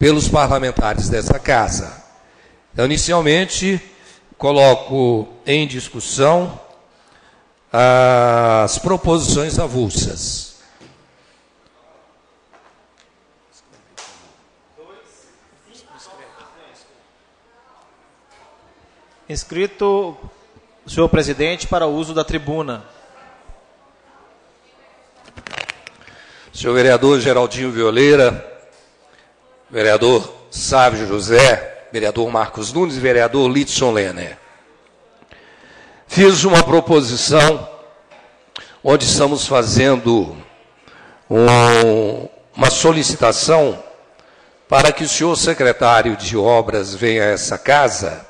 pelos parlamentares dessa casa. Então, inicialmente, coloco em discussão as proposições avulsas. Inscrito o senhor presidente para o uso da tribuna. Senhor vereador Geraldinho Violeira, vereador Sávio José, vereador Marcos Nunes e vereador Lidson Lenner. Fiz uma proposição onde estamos fazendo uma solicitação para que o senhor secretário de Obras venha a essa casa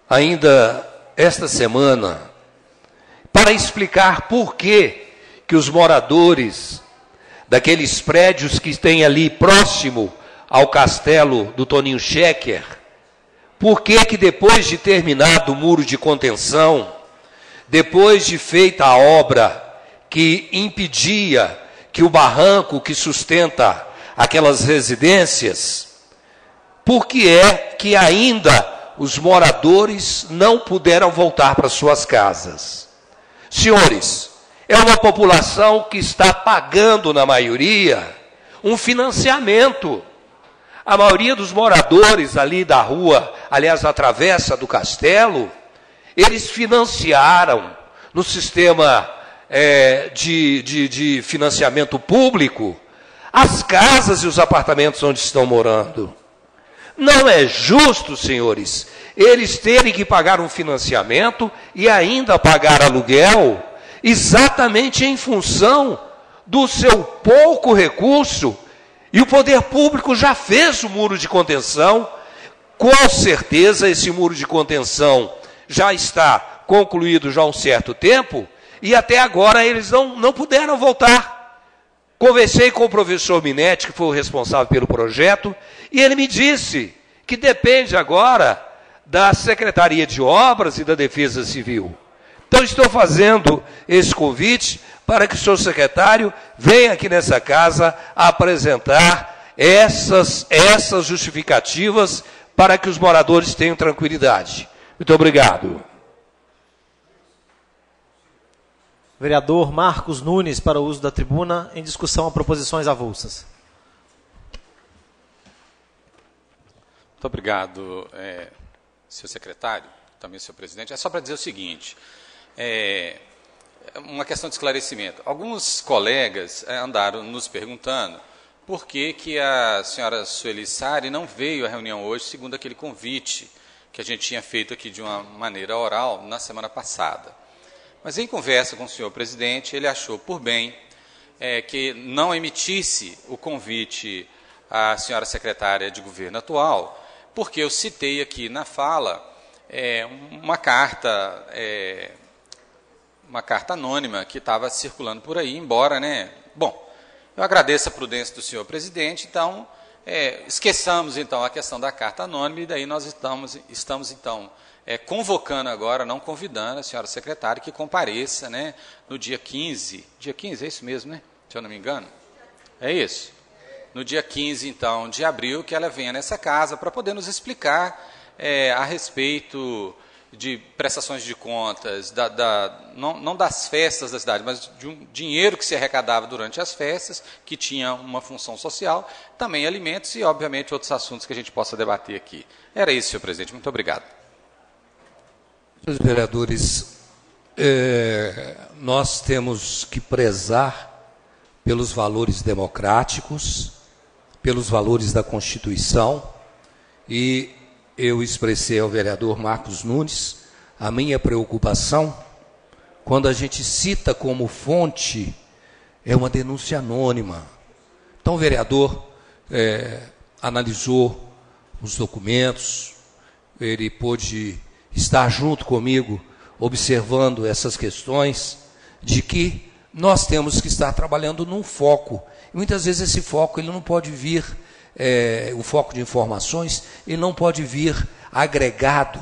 ainda esta semana para explicar por que os moradores daqueles prédios que tem ali próximo ao castelo do Toninho Schecker, por que depois de terminado o muro de contenção, depois de feita a obra que impedia que o barranco que sustenta aquelas residências, por que é que ainda os moradores não puderam voltar para suas casas? Senhores, é uma população que está pagando, na maioria, um financiamento. A maioria dos moradores ali da rua, aliás, na travessa do castelo, eles financiaram no sistema de financiamento público as casas e os apartamentos onde estão morando. Não é justo, senhores, eles terem que pagar um financiamento e ainda pagar aluguel exatamente em função do seu pouco recurso. E o poder público já fez o muro de contenção. Com certeza esse muro de contenção já está concluído já há um certo tempo e até agora eles não puderam voltar. Conversei com o professor Minetti, que foi o responsável pelo projeto, e ele me disse que depende agora da Secretaria de Obras e da Defesa Civil. Então, estou fazendo esse convite para que o senhor secretário venha aqui nessa casa apresentar essas justificativas para que os moradores tenham tranquilidade. Muito obrigado. Vereador Marcos Nunes para o uso da tribuna, em discussão a proposições avulsas. Muito obrigado, senhor secretário, também senhor presidente. É só para dizer o seguinte, uma questão de esclarecimento. Alguns colegas andaram nos perguntando por que a senhora Sueli Sari não veio à reunião hoje, segundo aquele convite que a gente tinha feito aqui de uma maneira oral na semana passada. Mas em conversa com o senhor presidente, ele achou por bem que não emitisse o convite à senhora secretária de governo atual, porque eu citei aqui na fala uma carta anônima que estava circulando por aí, embora, Bom, eu agradeço a prudência do senhor presidente, então, esqueçamos, então, a questão da carta anônima, e daí nós estamos convocando agora, não convidando a senhora secretária que compareça, no dia 15, dia 15, é isso mesmo, se eu não me engano? É isso? No dia 15, então, de abril, que ela venha nessa casa para poder nos explicar a respeito de prestações de contas, não das festas da cidade, mas de um dinheiro que se arrecadava durante as festas, que tinha uma função social, também alimentos e, obviamente, outros assuntos que a gente possa debater aqui. Era isso, senhor presidente. Muito obrigado. Senhores vereadores, nós temos que prezar pelos valores democráticos, pelos valores da Constituição, e eu expressei ao vereador Marcos Nunes a minha preocupação quando a gente cita como fonte uma denúncia anônima. Então o vereador analisou os documentos, ele pôde estar junto comigo observando essas questões de que nós temos que estar trabalhando num foco. Muitas vezes esse foco ele não pode vir, o foco de informações, ele não pode vir agregado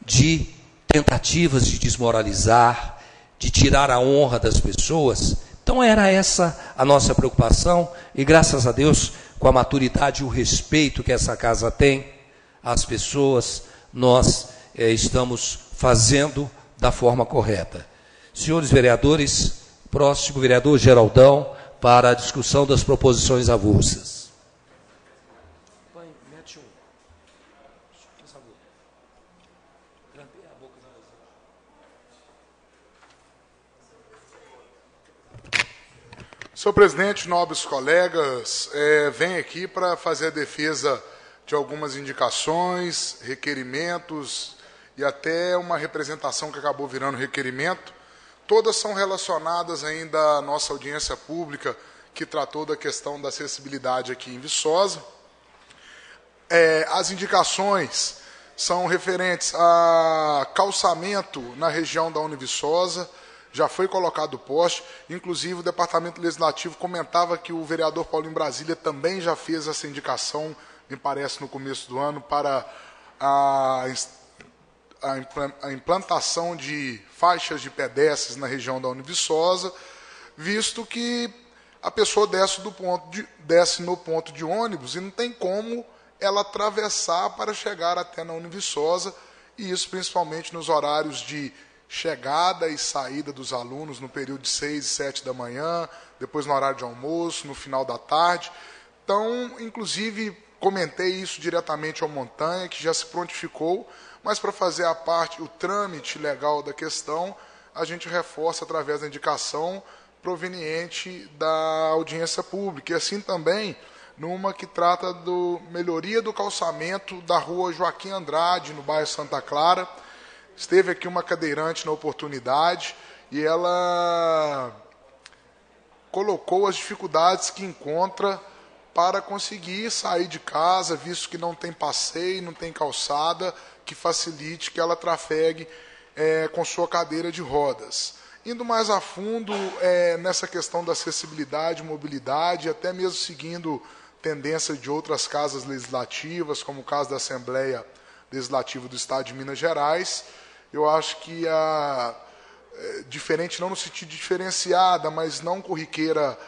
de tentativas de desmoralizar, de tirar a honra das pessoas. Então era essa a nossa preocupação e graças a Deus com a maturidade e o respeito que essa casa tem às pessoas, nós estamos fazendo da forma correta. Senhores vereadores, próximo vereador Geraldão, para a discussão das proposições avulsas. Senhor presidente, nobres colegas, venho aqui para fazer a defesa de algumas indicações, requerimentos e até uma representação que acabou virando requerimento. Todas são relacionadas ainda à nossa audiência pública, que tratou da questão da acessibilidade aqui em Viçosa. As indicações são referentes a calçamento na região da Univiçosa. Já foi colocado o poste, inclusive o Departamento Legislativo comentava que o vereador Paulinho Brasília também já fez essa indicação, me parece, no começo do ano, para a implantação de faixas de pedestres na região da Univiçosa, visto que a pessoa desce no ponto de ônibus e não tem como ela atravessar para chegar até na Univiçosa, e isso principalmente nos horários de chegada e saída dos alunos no período de 6 e 7 da manhã, depois no horário de almoço, no final da tarde. Então, inclusive, comentei isso diretamente ao Montanha, que já se prontificou, mas para fazer o trâmite legal da questão, a gente reforça através da indicação proveniente da audiência pública. E assim também, numa que trata da melhoria do calçamento da rua Joaquim Andrade, no bairro Santa Clara. Esteve aqui uma cadeirante na oportunidade e ela colocou as dificuldades que encontra para conseguir sair de casa, visto que não tem passeio, não tem calçada que facilite que ela trafegue com sua cadeira de rodas. Indo mais a fundo nessa questão da acessibilidade, mobilidade, até mesmo seguindo tendência de outras casas legislativas, como o caso da Assembleia Legislativa do Estado de Minas Gerais, eu acho que diferente, não no sentido de diferenciada, mas não corriqueira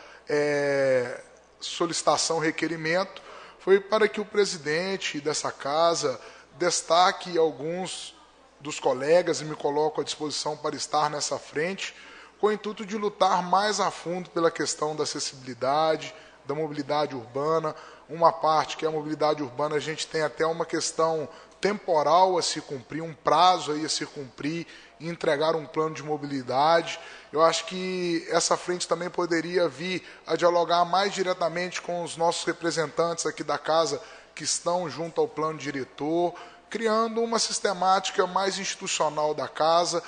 solicitação, requerimento, foi para que o presidente dessa casa destaque alguns dos colegas, e me coloco à disposição para estar nessa frente, com o intuito de lutar mais a fundo pela questão da acessibilidade, da mobilidade urbana. Uma parte que é a mobilidade urbana, a gente tem até uma questão temporal a se cumprir, um prazo aí a se cumprir e entregar um plano de mobilidade. Eu acho que essa frente também poderia vir a dialogar mais diretamente com os nossos representantes aqui da casa que estão junto ao plano diretor, criando uma sistemática mais institucional da casa,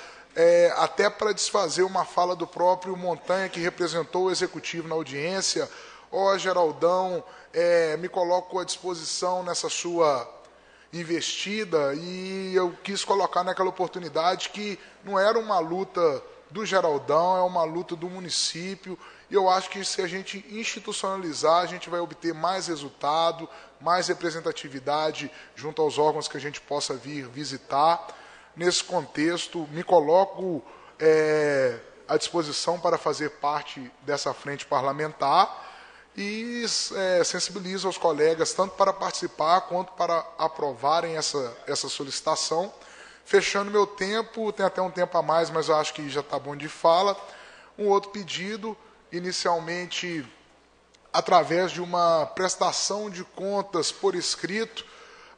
até para desfazer uma fala do próprio Montanha, que representou o executivo na audiência. Geraldão, me coloco à disposição nessa sua investida, e eu quis colocar naquela oportunidade que não era uma luta do Geraldão, é uma luta do município, e eu acho que se a gente institucionalizar, a gente vai obter mais resultado, mais representatividade junto aos órgãos que a gente possa vir visitar. Nesse contexto, me coloco à disposição para fazer parte dessa frente parlamentar, e sensibilizo os colegas tanto para participar quanto para aprovarem essa solicitação. Fechando meu tempo, tem até um tempo a mais, mas eu acho que já está bom de fala. Um outro pedido, inicialmente, através de uma prestação de contas por escrito,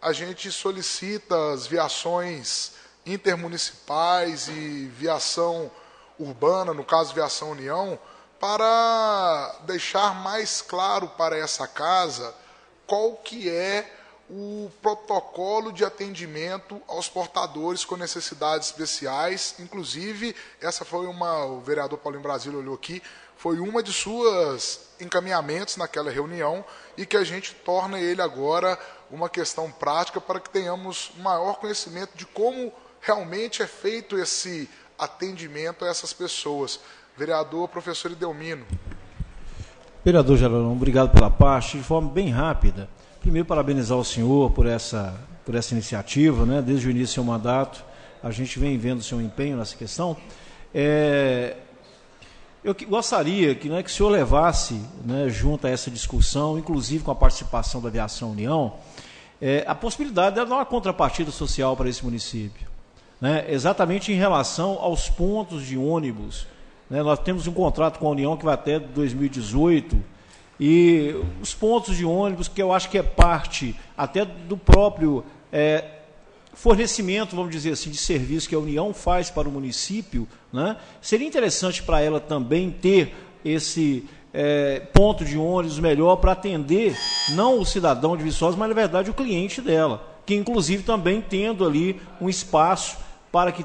a gente solicita as viações intermunicipais e viação urbana, no caso Viação União, para deixar mais claro para essa casa qual que é o protocolo de atendimento aos portadores com necessidades especiais. Inclusive, essa foi o vereador Paulinho Brasília olhou aqui, foi uma de suas encaminhamentos naquela reunião, e que a gente torna ele agora uma questão prática para que tenhamos maior conhecimento de como realmente é feito esse atendimento a essas pessoas. Vereador professor Idelmino. Vereador Geraldão, obrigado pela parte. De forma bem rápida, primeiro parabenizar o senhor por essa iniciativa, né? Desde o início do seu mandato, a gente vem vendo o seu empenho nessa questão. Eu gostaria que, né, que o senhor levasse, né, junto a essa discussão, inclusive com a participação da Aviação União, a possibilidade de dar uma contrapartida social para esse município, né, exatamente em relação aos pontos de ônibus. Né, nós temos um contrato com a União que vai até 2018, e os pontos de ônibus, que eu acho que é parte até do próprio fornecimento, vamos dizer assim, de serviço que a União faz para o município, né, seria interessante para ela também ter esse ponto de ônibus melhor para atender não o cidadão de Viçosa, mas na verdade o cliente dela, que inclusive também tendo ali um espaço para que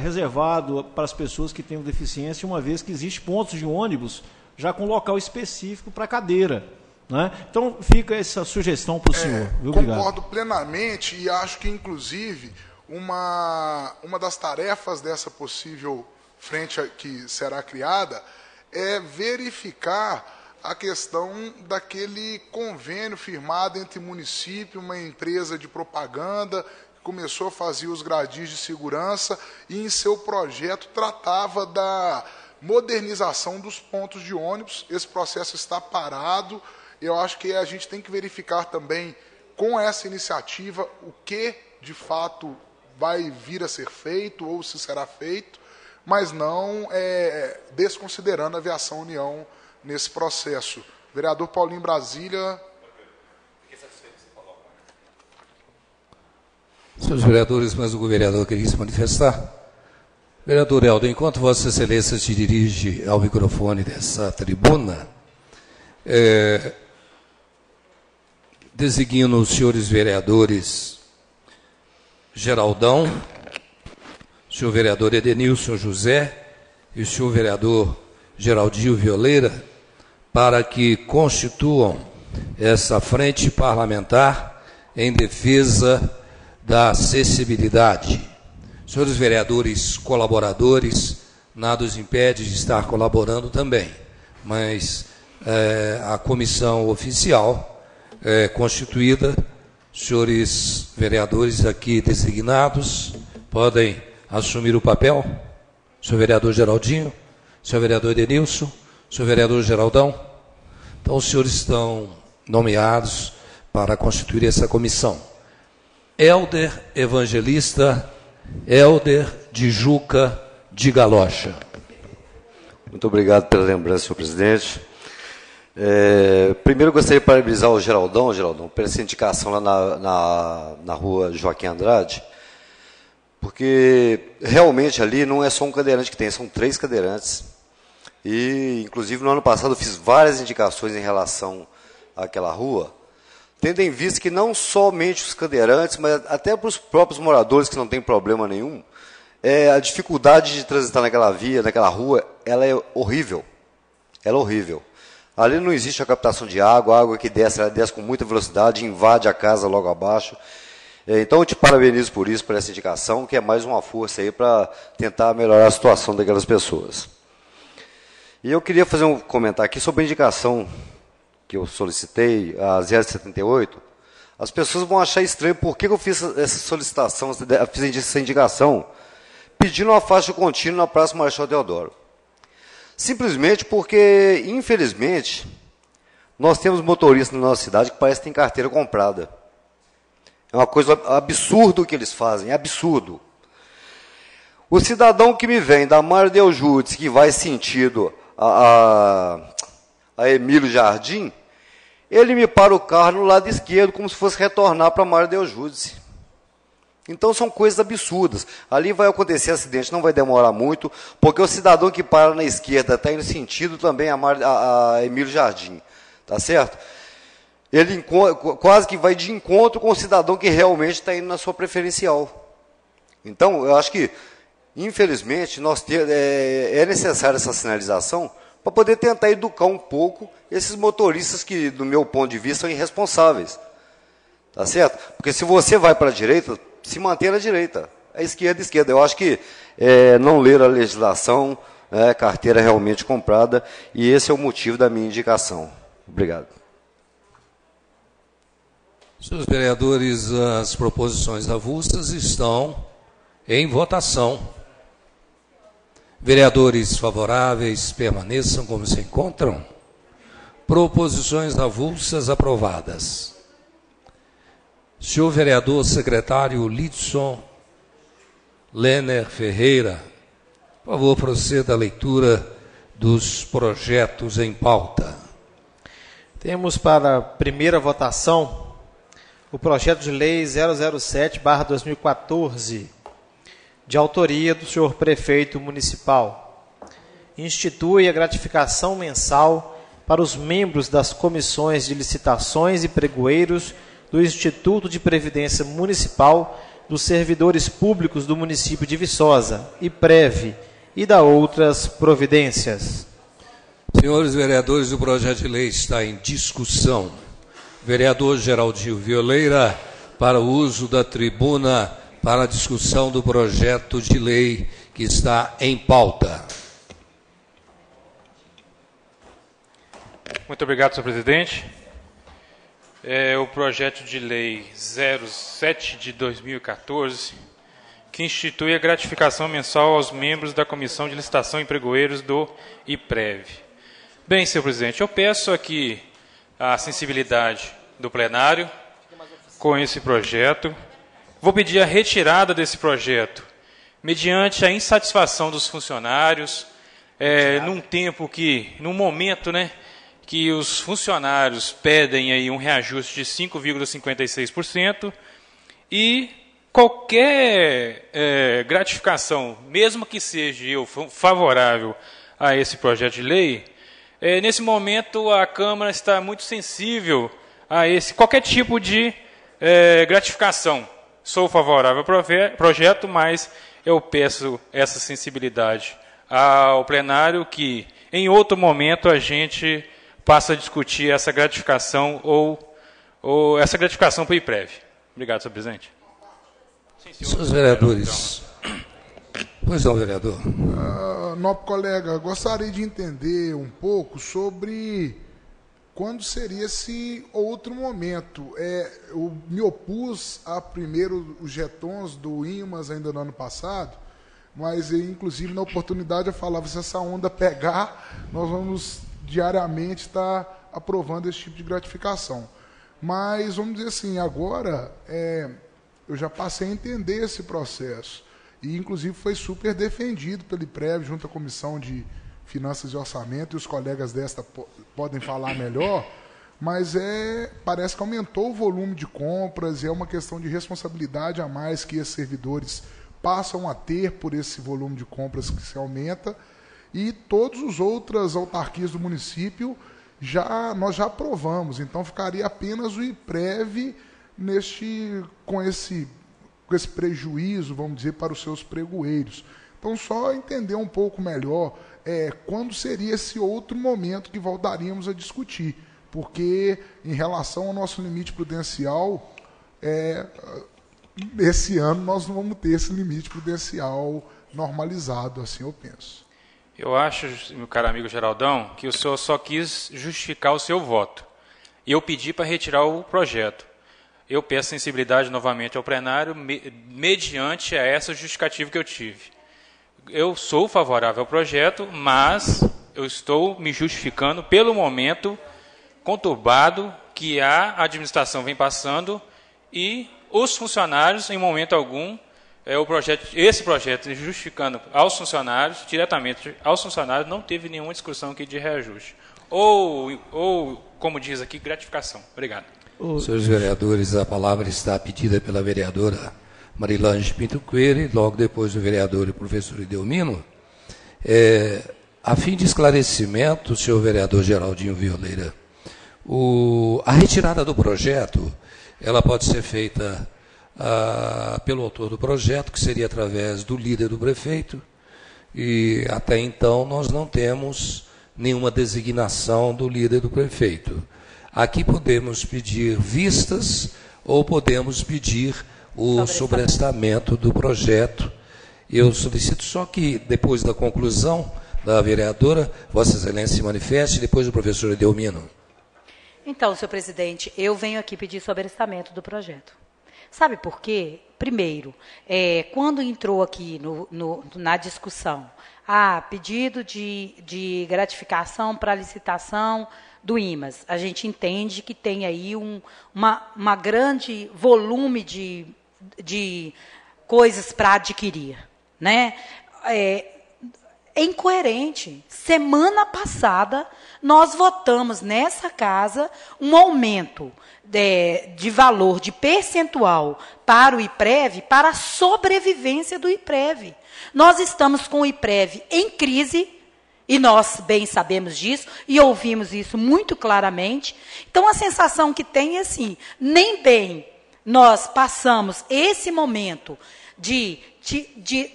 reservado para as pessoas que tenham deficiência, uma vez que existe pontos de ônibus já com local específico para cadeira. Né? Então fica essa sugestão para o senhor. Obrigado. Concordo plenamente e acho que, inclusive, uma das tarefas dessa possível frente que será criada é verificar a questão daquele convênio firmado entre município, uma empresa de propaganda, que começou a fazer os gradis de segurança e, em seu projeto, tratava da modernização dos pontos de ônibus. Esse processo está parado. Eu acho que a gente tem que verificar também, com essa iniciativa, o que, de fato, vai vir a ser feito ou se será feito, mas não desconsiderando a Aviação União nesse processo. Vereador Paulinho Brasília. Senhores vereadores, mas o vereador queria se manifestar. Vereador Helder, enquanto Vossa Excelência se dirige ao microfone dessa tribuna, designo os senhores vereadores Geraldão, o senhor vereador Edenilson José e o senhor vereador Geraldinho Violeira para que constituam essa frente parlamentar em defesa da acessibilidade. Senhores vereadores colaboradores, nada os impede de estar colaborando também, mas a comissão oficial constituída, senhores vereadores aqui designados, podem assumir o papel. Senhor vereador Geraldinho, senhor vereador Edenilson, senhor vereador Geraldão. Então, os senhores estão nomeados para constituir essa comissão. Helder Evangelista, Helder de Juca de Galocha. Muito obrigado pela lembrança, senhor presidente. Primeiro, eu gostaria de parabenizar o Geraldão, por essa indicação lá na rua Joaquim Andrade, porque realmente ali não é só um cadeirante que tem, são 3 cadeirantes. E, inclusive, no ano passado eu fiz várias indicações em relação àquela rua, tendo em vista que não somente os cadeirantes, mas até para os próprios moradores que não tem problema nenhum, a dificuldade de transitar naquela via, naquela rua, ela é horrível. Ela é horrível. Ali não existe a captação de água, a água que desce, ela desce com muita velocidade, invade a casa logo abaixo. Então eu te parabenizo por isso, por essa indicação, que é mais uma força aí para tentar melhorar a situação daquelas pessoas. E eu queria fazer um comentário aqui sobre a indicação que eu solicitei, a 078. As pessoas vão achar estranho por que eu fiz essa solicitação, fiz essa indicação, pedindo uma faixa contínua na Praça Marechal Deodoro. Simplesmente porque, infelizmente, nós temos motoristas na nossa cidade que parece que tem carteira comprada. É uma coisa absurda o que eles fazem, é absurdo. O cidadão que me vem da Mário Del Júdice, que vai sentido a Emílio Jardim, ele me para o carro no lado esquerdo, como se fosse retornar para Mário Del Júdice. Então são coisas absurdas. Ali vai acontecer acidente, não vai demorar muito, porque o cidadão que para na esquerda está indo sentido também a Emílio Jardim. Tá certo? Ele quase que vai de encontro com o cidadão que realmente está indo na sua preferencial. Então, eu acho que, infelizmente, é necessária essa sinalização para poder tentar educar um pouco esses motoristas que, do meu ponto de vista, são irresponsáveis. Tá certo? Porque se você vai para a direita, se manter à direita. A esquerda, esquerda. Eu acho que não ler a legislação, carteira realmente comprada, e esse é o motivo da minha indicação. Obrigado. Senhores vereadores, as proposições avulsas estão em votação. Vereadores favoráveis permaneçam como se encontram. Proposições avulsas aprovadas. Senhor vereador secretário Lidson Lenner Ferreira, por favor, proceda à leitura dos projetos em pauta. Temos para a primeira votação o projeto de lei 007/2014, de autoria do senhor prefeito municipal. Institui a gratificação mensal para os membros das comissões de licitações e pregoeiros do Instituto de Previdência Municipal dos servidores públicos do município de Viçosa, IPREV, e da outras providências. Senhores vereadores, o projeto de lei está em discussão. Vereador Geraldinho Violeira, para o uso da tribuna, para a discussão do projeto de lei que está em pauta. Muito obrigado, senhor presidente. O projeto de lei 07 de 2014, que institui a gratificação mensal aos membros da Comissão de Licitação e Pregoeiros do IPREV. Bem, senhor presidente, eu peço aqui a sensibilidade do plenário com esse projeto. Vou pedir a retirada desse projeto, mediante a insatisfação dos funcionários, num momento, que os funcionários pedem aí um reajuste de 5,56% e qualquer gratificação, mesmo que seja eu favorável a esse projeto de lei, nesse momento a Câmara está muito sensível a qualquer tipo de gratificação. Sou favorável ao projeto, mas eu peço essa sensibilidade ao plenário que, em outro momento, a gente passa a discutir essa gratificação ou essa gratificação para o IPREV. Obrigado, senhor presidente. Senhores vereadores. Pois não, vereador. Nobre colega, gostaria de entender um pouco sobre quando seria esse outro momento. Eu me opus a primeiro os jetons do IMAS ainda no ano passado, mas inclusive na oportunidade eu falava, se essa onda pegar, nós vamos diariamente estar aprovando esse tipo de gratificação. Mas, vamos dizer assim, agora eu já passei a entender esse processo. E, inclusive, foi super defendido pelo IPREV, junto à Comissão de Finanças e Orçamento, e os colegas desta podem falar melhor, mas parece que aumentou o volume de compras, e é uma questão de responsabilidade a mais que esses servidores passam a ter por esse volume de compras que se aumenta, e todas as outras autarquias do município nós já aprovamos, então ficaria apenas o IPREV com esse prejuízo, vamos dizer, para os seus pregoeiros. Então, só entender um pouco melhor quando seria esse outro momento que voltaríamos a discutir, porque em relação ao nosso limite prudencial, esse ano nós não vamos ter esse limite prudencial normalizado, assim eu penso. Eu acho, meu caro amigo Geraldão, que o senhor só quis justificar o seu voto. E eu pedi para retirar o projeto. Eu peço sensibilidade novamente ao plenário, mediante a essa justificativa que eu tive. Eu sou favorável ao projeto, mas eu estou me justificando pelo momento conturbado que a administração vem passando e os funcionários, em momento algum, esse projeto, justificando aos funcionários, diretamente aos funcionários, não teve nenhuma discussão aqui de reajuste. Ou como diz aqui, gratificação. Obrigado. Senhores vereadores, a palavra está pedida pela vereadora Marilange Pinto Coelho, e logo depois do vereador e professor Edelmino. A fim de esclarecimento, senhor vereador Geraldinho Violeira, a retirada do projeto, ela pode ser feita pelo autor do projeto, que seria através do líder do prefeito, e até então nós não temos nenhuma designação do líder do prefeito. Aqui podemos pedir vistas ou podemos pedir o sobrestamento do projeto. Eu solicito só que, depois da conclusão da vereadora, Vossa Excelência se manifeste, e depois o professor Edelmino. Então, senhor presidente, eu venho aqui pedir sobrestamento do projeto. Sabe por quê? Primeiro, quando entrou aqui na discussão, pedido de gratificação para licitação do IMAS, a gente entende que tem aí uma grande volume de coisas para adquirir, né? É incoerente. Semana passada, nós votamos nessa casa um aumento de valor, de percentual para o IPREV, para a sobrevivência do IPREV. Nós estamos com o IPREV em crise, e nós bem sabemos disso, e ouvimos isso muito claramente. Então, a sensação que tem é assim, nem bem nós passamos esse momento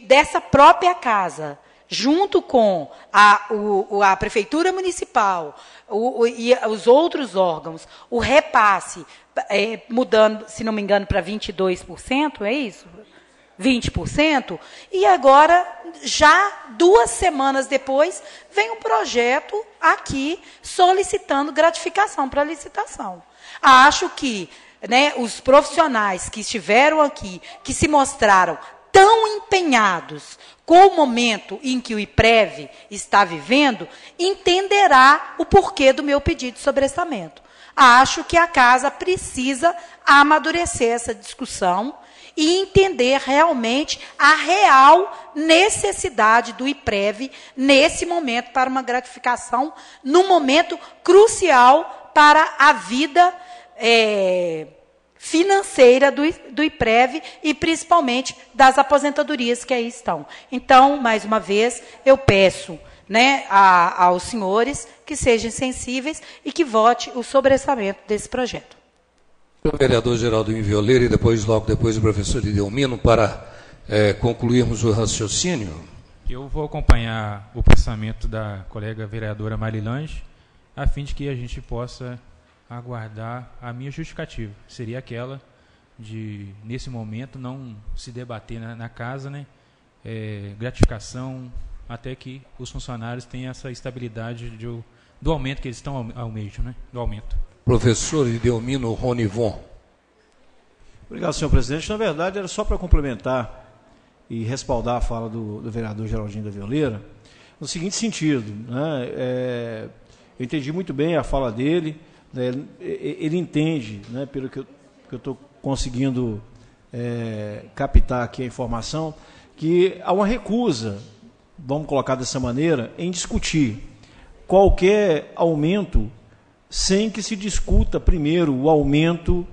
dessa própria casa, junto com a Prefeitura Municipal e os outros órgãos, o repasse, mudando, se não me engano, para 22%, é isso? 20%, e agora, já 2 semanas depois, vem um projeto aqui solicitando gratificação para licitação. Acho que, né, os profissionais que estiveram aqui, que se mostraram tão empenhados com o momento em que o IPREV está vivendo, entenderá o porquê do meu pedido de sobrestamento. Acho que a casa precisa amadurecer essa discussão e entender realmente a real necessidade do IPREV nesse momento para uma gratificação, num momento crucial para a vida financeira do IPREV e, principalmente, das aposentadorias que aí estão. Então, mais uma vez, eu peço, né, aos senhores que sejam sensíveis e que vote o sobressamento desse projeto. O vereador Geraldinho Violeiro e logo depois o professor Idelmino, para concluirmos o raciocínio. Eu vou acompanhar o pensamento da colega vereadora Marilange, a fim de que a gente possa aguardar a minha justificativa. Seria aquela de, nesse momento, não se debater na casa, né, gratificação, até que os funcionários tenham essa estabilidade do aumento que eles estão almejam, né, do aumento. Professor Idelmino Ronivon. Obrigado, senhor presidente. Na verdade, era só para complementar e respaldar a fala do vereador Geraldinho da Violeira, no seguinte sentido, né, eu entendi muito bem a fala dele, né, ele entende, né, pelo que eu estou conseguindo captar aqui a informação, que há uma recusa, vamos colocar dessa maneira, em discutir qualquer aumento sem que se discuta primeiro o aumento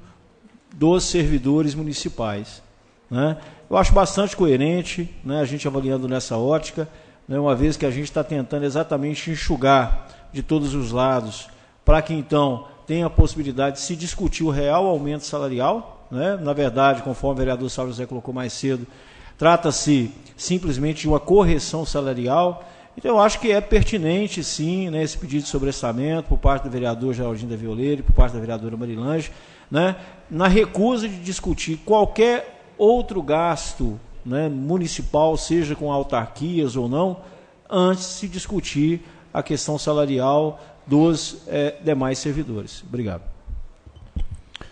dos servidores municipais, né? Eu acho bastante coerente, né, a gente avaliando nessa ótica, né, uma vez que a gente está tentando exatamente enxugar de todos os lados, para que então tenha a possibilidade de se discutir o real aumento salarial, né? Na verdade, conforme o vereador Saulo José colocou mais cedo, trata-se simplesmente de uma correção salarial. Então, eu acho que é pertinente, sim, né, esse pedido de sobrestamento por parte do vereador Geraldinho da Violeira e por parte da vereadora Marilange, né, na recusa de discutir qualquer outro gasto, né, municipal, seja com autarquias ou não, antes de se discutir a questão salarial dos demais servidores. Obrigado.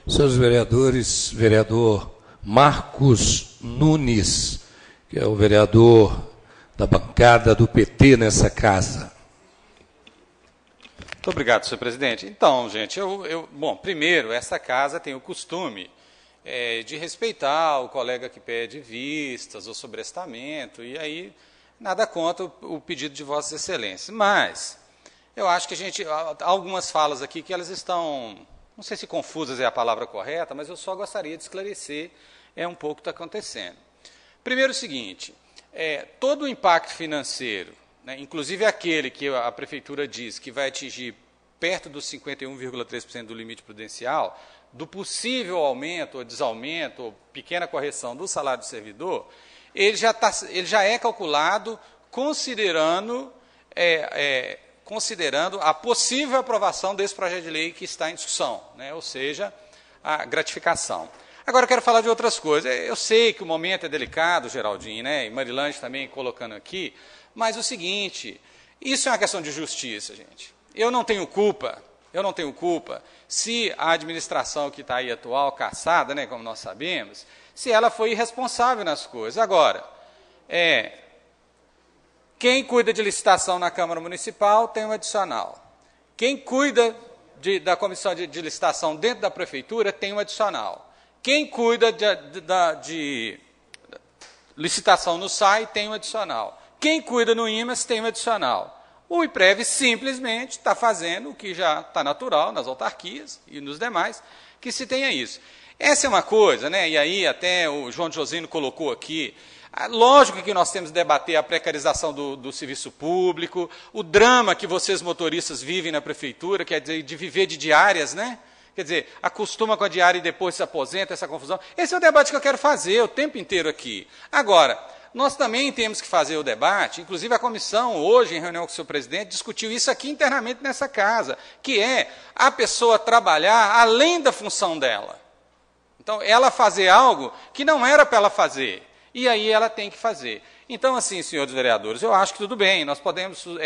Senhores vereadores, vereador Marcos Nunes, que é o vereador da bancada do PT nessa casa. Muito obrigado, senhor presidente. Então, gente, bom, primeiro, essa casa tem o costume de respeitar o colega que pede vistas ou sobrestamento, e aí nada contra o pedido de Vossas Excelências. Mas eu acho que há algumas falas aqui que elas estão, não sei se confusas é a palavra correta, mas eu só gostaria de esclarecer um pouco o que está acontecendo. Primeiro, o seguinte, todo o impacto financeiro, né, inclusive aquele que a Prefeitura diz que vai atingir perto dos 51,3% do limite prudencial, do possível aumento ou desaumento, ou pequena correção do salário do servidor, ele já é calculado considerando a possível aprovação desse projeto de lei que está em discussão, né, ou seja, a gratificação. Agora eu quero falar de outras coisas. Eu sei que o momento é delicado, Geraldinho, né, e Marilange também colocando aqui, mas o seguinte, isso é uma questão de justiça, gente. Eu não tenho culpa eu não tenho culpa se a administração que está aí atual, caçada, né, como nós sabemos, se ela foi irresponsável nas coisas. Agora, quem cuida de licitação na Câmara Municipal tem um adicional. Quem cuida da comissão de licitação dentro da Prefeitura tem um adicional. Quem cuida de licitação no SAI tem um adicional. Quem cuida no IMAS tem um adicional. O IPREV simplesmente está fazendo o que já está natural nas autarquias e nos demais, que se tenha isso. Essa é uma coisa, né? E aí até o João Josino colocou aqui, lógico que nós temos que debater a precarização do serviço público, o drama que vocês motoristas vivem na prefeitura, quer dizer, de viver de diárias, né? Quer dizer, acostuma com a diária e depois se aposenta, essa confusão. Esse é o debate que eu quero fazer o tempo inteiro aqui. Agora, nós também temos que fazer o debate, inclusive a comissão, hoje, em reunião com o seu presidente, discutiu isso aqui internamente nessa casa, que é a pessoa trabalhar além da função dela. Então, ela fazer algo que não era para ela fazer, e aí ela tem que fazer. Então, assim, senhores vereadores, eu acho que tudo bem, nós podemos, como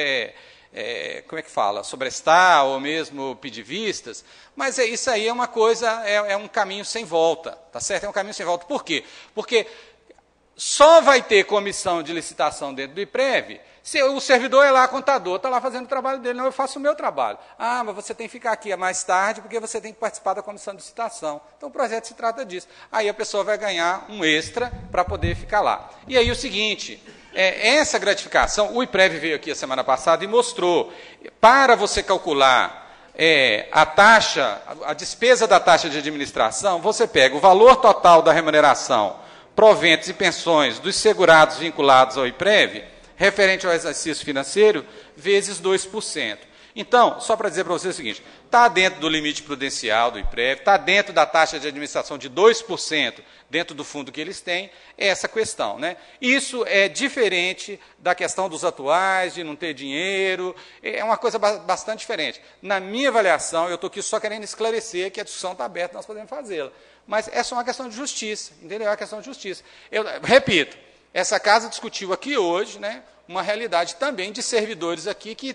é que fala, sobrestar ou mesmo pedir vistas, mas isso aí é uma coisa, é um caminho sem volta, tá certo? É um caminho sem volta. Por quê? Porque só vai ter comissão de licitação dentro do IPREV se o servidor é lá, contador, está lá fazendo o trabalho dele. Não, eu faço o meu trabalho. Ah, mas você tem que ficar aqui mais tarde porque você tem que participar da comissão de licitação. Então, o projeto se trata disso. Aí a pessoa vai ganhar um extra para poder ficar lá. E aí o seguinte, essa gratificação, o IPREV veio aqui a semana passada e mostrou, para você calcular a taxa, a despesa da taxa de administração, você pega o valor total da remuneração, proventos e pensões dos segurados vinculados ao IPREV, referente ao exercício financeiro, vezes 2%. Então, só para dizer para vocês o seguinte, está dentro do limite prudencial do IPREV, está dentro da taxa de administração de 2%, dentro do fundo que eles têm, essa questão, né? Isso é diferente da questão dos atuais, de não ter dinheiro, é uma coisa bastante diferente. Na minha avaliação, eu estou aqui só querendo esclarecer que a discussão está aberta, nós podemos fazê-la. Mas é só uma questão de justiça, entendeu? É uma questão de justiça. Eu repito, essa casa discutiu aqui hoje, né, uma realidade também de servidores aqui que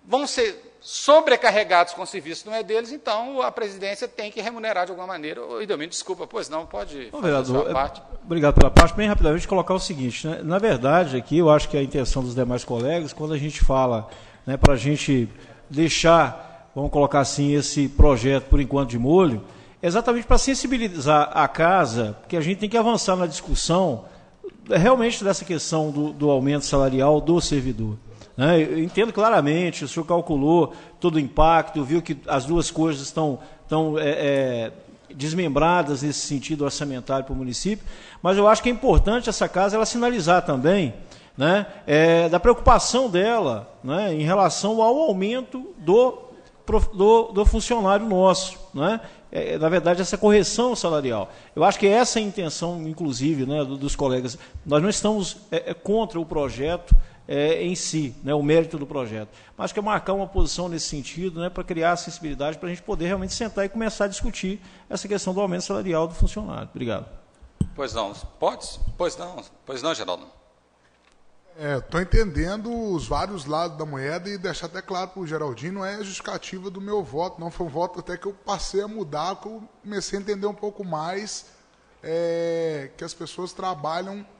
vão ser sobrecarregados com o serviço, não é deles, então a presidência tem que remunerar de alguma maneira. O Idelmino, desculpa, pois não, pode fazer vereador, a sua parte. Obrigado pela parte. Bem rapidamente colocar o seguinte, né? Na verdade, aqui eu acho que a intenção dos demais colegas, quando a gente fala, né, para a gente deixar, vamos colocar assim, esse projeto por enquanto de molho, exatamente para sensibilizar a casa, porque a gente tem que avançar na discussão realmente dessa questão do aumento salarial do servidor. Né? Eu entendo claramente, o senhor calculou todo o impacto, viu que as duas coisas estão desmembradas nesse sentido orçamentário para o município, mas eu acho que é importante essa casa ela sinalizar também, né, da preocupação dela, né, em relação ao aumento do funcionário nosso, né? Na verdade, essa correção salarial. Eu acho que essa é a intenção, inclusive, né, dos colegas. Nós não estamos contra o projeto em si, né, o mérito do projeto, mas que é marcar uma posição nesse sentido, né, para criar sensibilidade, para a gente poder realmente sentar e começar a discutir essa questão do aumento salarial do funcionário. Obrigado. Pois não, pode? Pois não, Geraldo. Estou entendendo os vários lados da moeda e deixar até claro para o Geraldinho, não é justificativa do meu voto, não foi um voto até que eu passei a mudar, que eu comecei a entender um pouco mais que as pessoas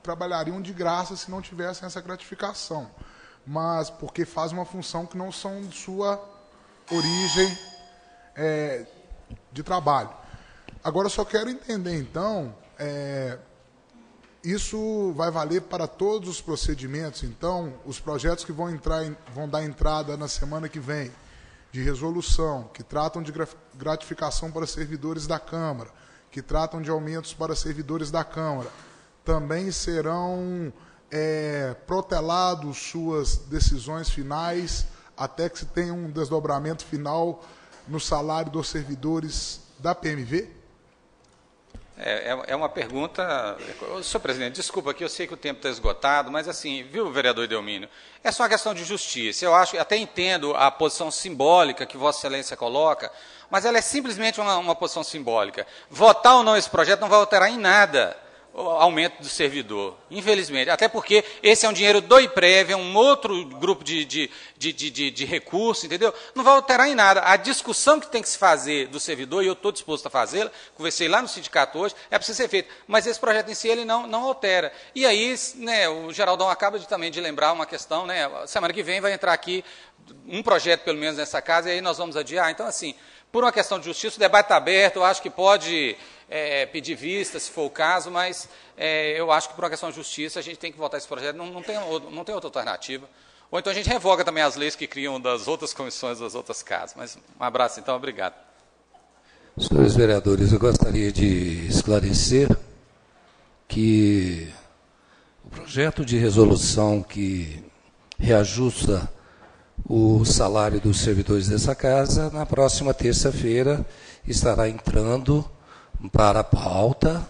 trabalhariam de graça se não tivessem essa gratificação, mas porque fazem uma função que não são de sua origem de trabalho. Agora eu só quero entender então, isso vai valer para todos os procedimentos, então, os projetos que vão dar entrada na semana que vem, de resolução, que tratam de gratificação para servidores da Câmara, que tratam de aumentos para servidores da Câmara, também serão protelados suas decisões finais, até que se tenha um desdobramento final no salário dos servidores da PMV? É uma pergunta... Senhor presidente, desculpa que eu sei que o tempo está esgotado, mas assim, viu, vereador Idelmino, é só uma questão de justiça. Eu até entendo a posição simbólica que Vossa Excelência coloca, mas ela é simplesmente uma posição simbólica. Votar ou não esse projeto não vai alterar em nada o aumento do servidor, infelizmente. Até porque esse é um dinheiro do IPREV, é um outro grupo de recursos, entendeu? Não vai alterar em nada. A discussão que tem que se fazer do servidor, e eu estou disposto a fazê-la, conversei lá no sindicato hoje, é preciso ser feito. Mas esse projeto em si, ele não altera. E aí, né, o Geraldão acaba também de lembrar uma questão, né, semana que vem vai entrar aqui um projeto, pelo menos, nessa casa, e aí nós vamos adiar. Então, assim, por uma questão de justiça, o debate está aberto, eu acho que pode pedir vista, se for o caso, mas eu acho que por uma questão de justiça a gente tem que votar esse projeto, não tem outra alternativa. Ou então a gente revoga também as leis que criam das outras comissões das outras casas. Mas um abraço, então, obrigado. Senhores vereadores, eu gostaria de esclarecer que o projeto de resolução que reajusta o salário dos servidores dessa casa, na próxima terça-feira, estará entrando para a pauta,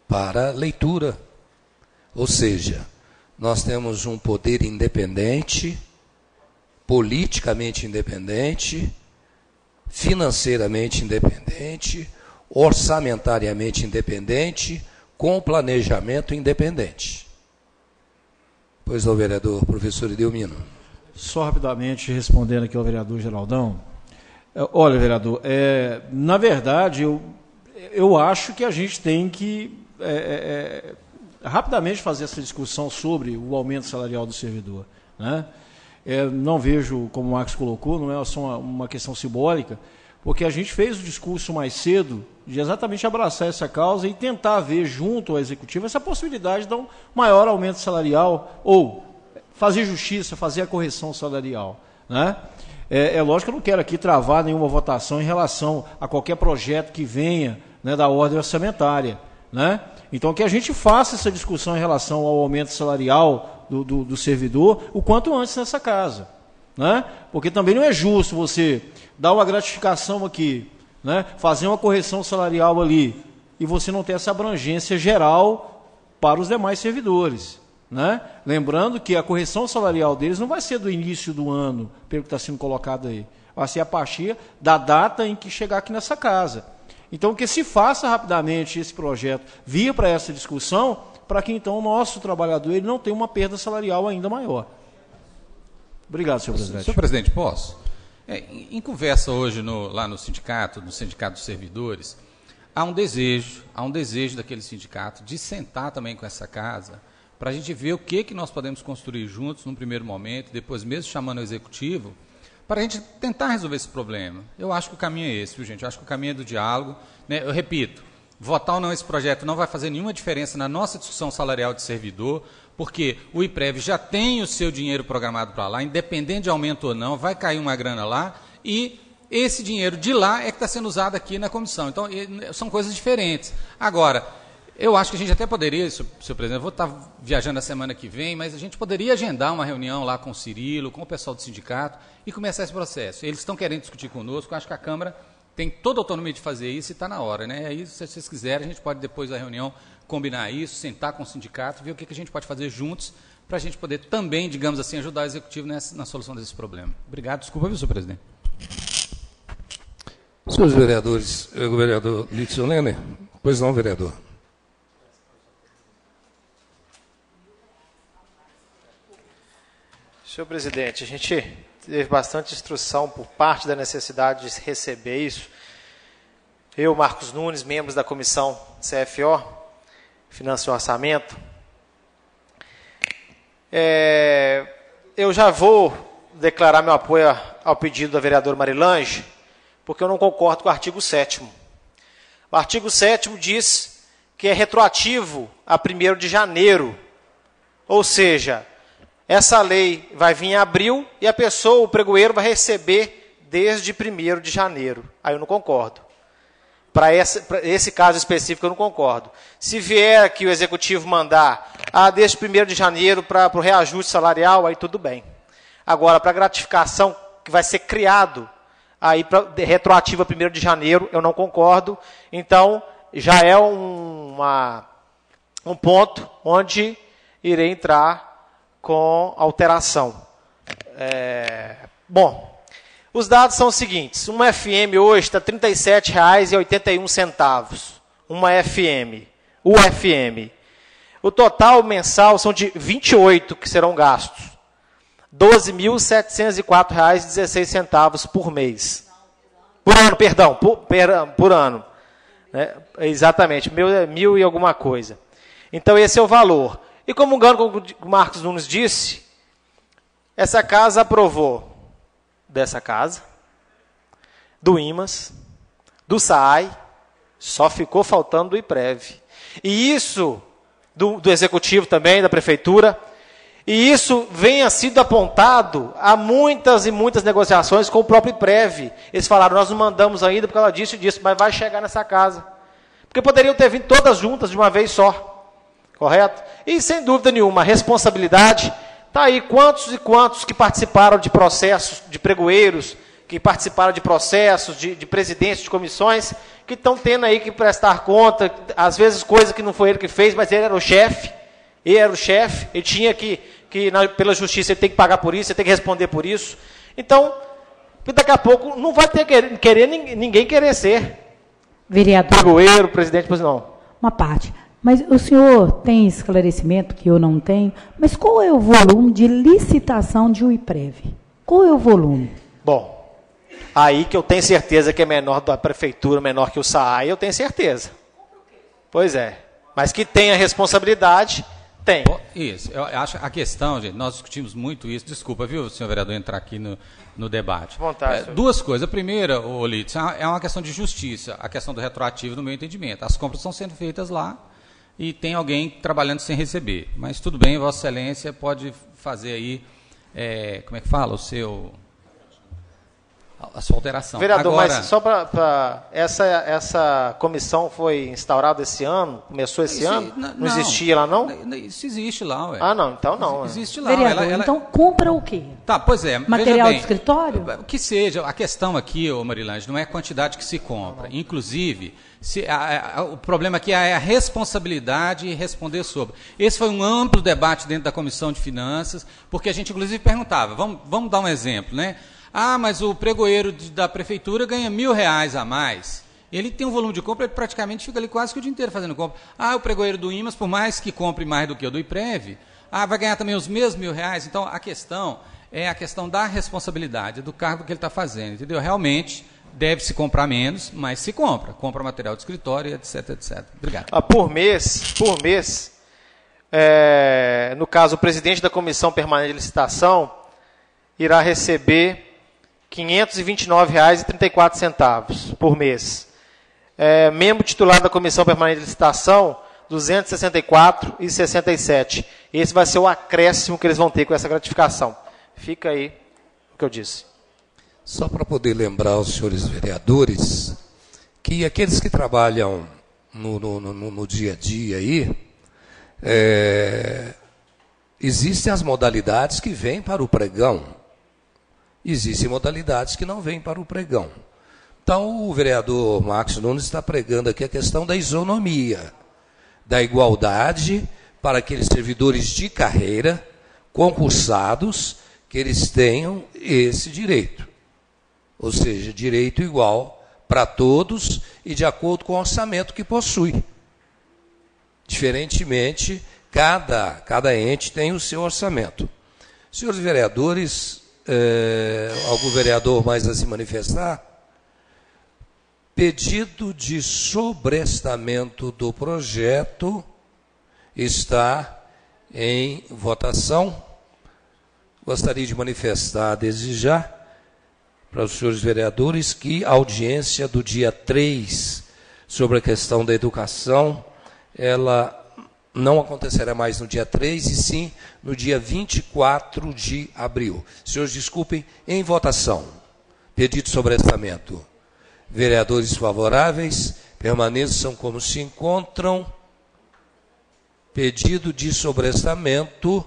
para leitura. Ou seja, nós temos um poder independente, politicamente independente, financeiramente independente, orçamentariamente independente, com planejamento independente. Pois não, vereador professor Edelmino. Só rapidamente respondendo aqui ao vereador Geraldão. Olha, vereador, na verdade, eu acho que a gente tem que rapidamente fazer essa discussão sobre o aumento salarial do servidor, né? Não vejo, como o Marcos colocou, não é só uma questão simbólica, porque a gente fez o discurso mais cedo de exatamente abraçar essa causa e tentar ver junto ao Executivo essa possibilidade de dar um maior aumento salarial ou fazer justiça, fazer a correção salarial, né? Lógico que eu não quero aqui travar nenhuma votação em relação a qualquer projeto que venha, né, da ordem orçamentária, né? Então, que a gente faça essa discussão em relação ao aumento salarial do servidor o quanto antes nessa casa, né? Porque também não é justo você dar uma gratificação aqui, né, fazer uma correção salarial ali, e você não ter essa abrangência geral para os demais servidores, né? Lembrando que a correção salarial deles não vai ser do início do ano, pelo que está sendo colocado aí, vai ser a partir da data em que chegar aqui nessa casa. Então, que se faça rapidamente esse projeto vir para essa discussão, para que então o nosso trabalhador ele não tenha uma perda salarial ainda maior. Obrigado, senhor presidente. Senhor presidente, posso? Em conversa hoje lá no sindicato dos servidores, há um desejo daquele sindicato de sentar também com essa casa, para a gente ver o que nós podemos construir juntos num primeiro momento, depois mesmo chamando o executivo, para a gente tentar resolver esse problema. Eu acho que o caminho é esse, viu, gente? Eu acho que o caminho é do diálogo, né? Eu repito, votar ou não esse projeto não vai fazer nenhuma diferença na nossa discussão salarial de servidor, porque o IPREV já tem o seu dinheiro programado para lá, independente de aumento ou não, vai cair uma grana lá, e esse dinheiro de lá é que está sendo usado aqui na comissão. Então, são coisas diferentes. Agora, eu acho que a gente até poderia, senhor presidente, eu vou estar viajando na semana que vem, mas a gente poderia agendar uma reunião lá com o Cirilo, com o pessoal do sindicato, e começar esse processo. Eles estão querendo discutir conosco, eu acho que a Câmara tem toda a autonomia de fazer isso e está na hora, né? Aí, se vocês quiserem, a gente pode, depois da reunião, combinar isso, sentar com o sindicato, ver o que a gente pode fazer juntos, para a gente poder também, digamos assim, ajudar o Executivo na solução desse problema. Obrigado, desculpa, viu, senhor presidente? Senhores vereadores, o vereador Litson Lenner. Pois não, vereador. Senhor presidente, a gente teve bastante instrução por parte da necessidade de receber isso. Eu, Marcos Nunes, membros da comissão CFO, Finanças e Orçamento. Eu já vou declarar meu apoio ao pedido da vereadora Marilange, porque eu não concordo com o artigo 7º. O artigo 7º diz que é retroativo a 1º de janeiro, ou seja, essa lei vai vir em abril e a pessoa, o pregoeiro, vai receber desde 1º de janeiro. Aí eu não concordo. Para esse caso específico eu não concordo. Se vier aqui o executivo mandar desde 1º de janeiro para o reajuste salarial, aí tudo bem. Agora, para a gratificação que vai ser criado, aí retroativa 1º de janeiro, eu não concordo. Então, já é um ponto onde irei entrar com alteração. Bom, os dados são os seguintes. Uma FM hoje está R$ 37,81. Uma FM. UFM. O total mensal são de 28 que serão gastos. R$ 12.704,16 por mês. Por ano, perdão, por ano. Né? Exatamente, mil e alguma coisa. Então, esse é o valor. E comungando com o que o Marcos Nunes disse, essa casa aprovou dessa casa, do IMAS, do SAAI, só ficou faltando do IPREV. E isso, do Executivo também, da Prefeitura, e isso venha sido apontado a muitas e muitas negociações com o próprio IPREV. Eles falaram, nós não mandamos ainda por causa disso e disso, mas vai chegar nessa casa. Porque poderiam ter vindo todas juntas de uma vez só. Correto? E, sem dúvida nenhuma, a responsabilidade está aí. Quantos e quantos que participaram de processos, de pregoeiros, que participaram de processos, de presidentes de comissões, que estão tendo aí que prestar conta, às vezes coisa que não foi ele que fez, mas ele era o chefe, ele tinha que pela justiça, ele tem que pagar por isso, ele tem que responder por isso. Então, daqui a pouco não vai ter ninguém querer ser vereador, pregoeiro, presidente, pois não. Uma parte. Mas o senhor tem esclarecimento que eu não tenho, mas qual é o volume de licitação de UIPREV? Qual é o volume? Bom, aí que eu tenho certeza que é menor da prefeitura, menor que o SAAI, eu tenho certeza. Pois é. Mas que tem a responsabilidade, tem. Isso. Eu acho a questão, gente, nós discutimos muito isso. Desculpa, viu, senhor vereador, entrar aqui no debate. Vontade, duas coisas. A primeira, Olitz, é uma questão de justiça, a questão do retroativo, no meu entendimento. As compras estão sendo feitas lá e tem alguém trabalhando sem receber. Mas tudo bem, Vossa Excelência pode fazer aí, como é que fala, a sua alteração. Vereador, agora, mas só para essa comissão foi instaurada esse ano? Começou esse ano? Não existia lá, não? Isso existe lá, ué. Ah, não, então não. Existe lá. Vereador, então compra o quê? Tá, pois é. Material de escritório? Que seja. A questão aqui, Marilândia, não é a quantidade que se compra. Inclusive, o problema aqui é a responsabilidade e responder sobre. Esse foi um amplo debate dentro da Comissão de Finanças, porque a gente, inclusive, perguntava, vamos dar um exemplo, né? Ah, mas o pregoeiro da prefeitura ganha R$1.000 a mais. Ele tem um volume de compra, ele praticamente fica ali quase que o dia inteiro fazendo compra. Ah, o pregoeiro do IMAS, por mais que compre mais do que o do IPREV, vai ganhar também os mesmos R$1.000. Então, a questão é a questão da responsabilidade, do cargo que ele está fazendo, entendeu? Realmente, deve-se comprar menos, mas se compra. Compra material de escritório, etc, etc. Obrigado. Por mês, no caso, o presidente da Comissão Permanente de Licitação irá receber R$ 529,34 por mês. Membro titular da Comissão Permanente de Licitação, R$ 264,67. Esse vai ser o acréscimo que eles vão ter com essa gratificação. Fica aí o que eu disse. Só para poder lembrar aos senhores vereadores que aqueles que trabalham no dia a dia aí, existem as modalidades que vêm para o pregão. Existem modalidades que não vêm para o pregão. Então, o vereador Marcos Nunes está pregando aqui a questão da isonomia, da igualdade para aqueles servidores de carreira, concursados, que eles tenham esse direito. Ou seja, direito igual para todos e de acordo com o orçamento que possui. Diferentemente, cada ente tem o seu orçamento. Senhores vereadores, algum vereador mais a se manifestar? Pedido de sobrestamento do projeto está em votação. Gostaria de manifestar desde já para os senhores vereadores que a audiência do dia 3 sobre a questão da educação, ela não acontecerá mais no dia 3, e sim no dia 24 de abril. Senhores, desculpem, em votação. Pedido de sobrestamento. Vereadores favoráveis, permaneçam como se encontram. Pedido de sobrestamento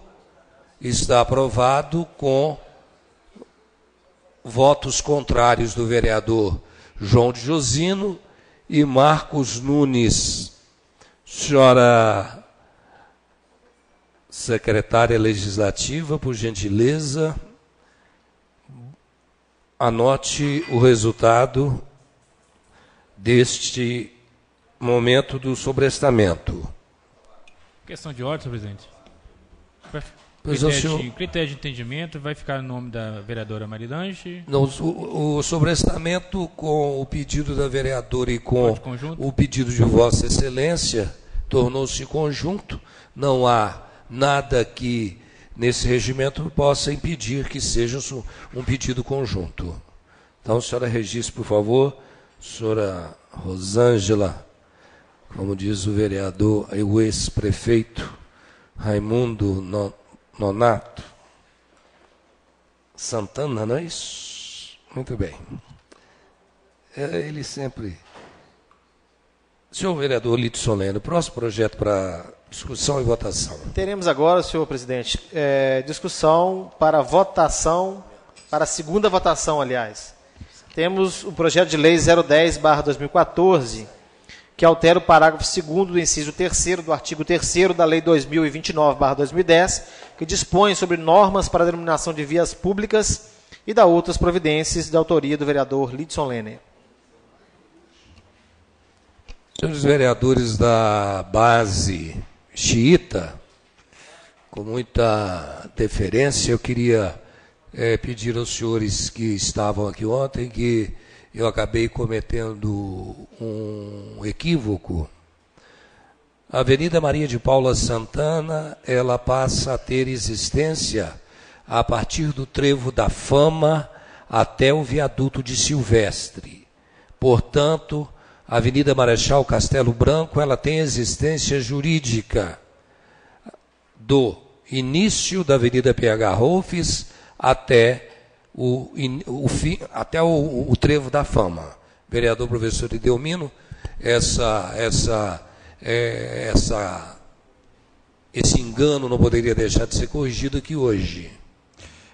está aprovado com votos contrários do vereador João de Josino e Marcos Nunes. Senhora secretária legislativa, por gentileza, anote o resultado deste momento do sobrestamento. Questão de ordem, senhor presidente. Critério de entendimento vai ficar no nome da vereadora Marilange. Não, o sobrestamento com o pedido da vereadora e com o pedido de Vossa Excelência tornou-se conjunto. Não há nada que nesse regimento possa impedir que seja um pedido conjunto. Então, senhora registre, por favor, senhora Rosângela, como diz o vereador, o ex-prefeito Raimundo Nonato Santana, não é isso? Muito bem. Ele sempre... Senhor vereador Lito Solene, próximo projeto para discussão e votação. Teremos agora, senhor presidente, discussão para votação, para a segunda votação, aliás. Temos o projeto de lei 010/2014, que altera o parágrafo 2º do inciso 3º do artigo 3º da Lei 2029/2010, que dispõe sobre normas para a denominação de vias públicas e da outras providências de autoria do vereador Lidson Lene. Senhores vereadores da base xiita, com muita deferência, eu queria pedir aos senhores que estavam aqui ontem que eu acabei cometendo um equívoco. A Avenida Maria de Paula Santana, ela passa a ter existência a partir do Trevo da Fama até o viaduto de Silvestre. Portanto, a Avenida Marechal Castelo Branco, ela tem existência jurídica do início da Avenida PH Rolfes até até o Trevo da Fama. Vereador professor Idelmino, esse engano não poderia deixar de ser corrigido aqui hoje.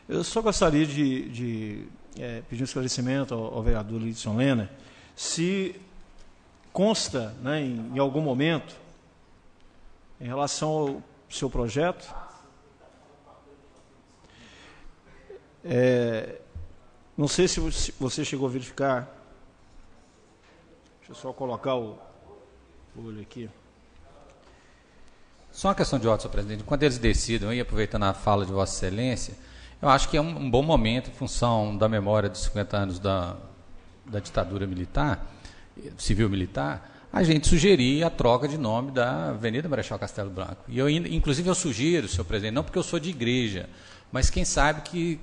Eu só gostaria de pedir um esclarecimento ao vereador Lidson Lene, se consta, né, em algum momento, em relação ao seu projeto, não sei se você chegou a verificar, deixa eu só colocar o olho aqui. Só uma questão de ordem, senhor presidente. Quando eles decidam, e aproveitando a fala de Vossa Excelência, eu acho que é um bom momento, em função da memória dos 50 anos da ditadura militar, civil-militar, a gente sugerir a troca de nome da Avenida Marechal Castelo Branco. E eu, inclusive, eu sugiro, senhor presidente, não porque eu sou de igreja, mas quem sabe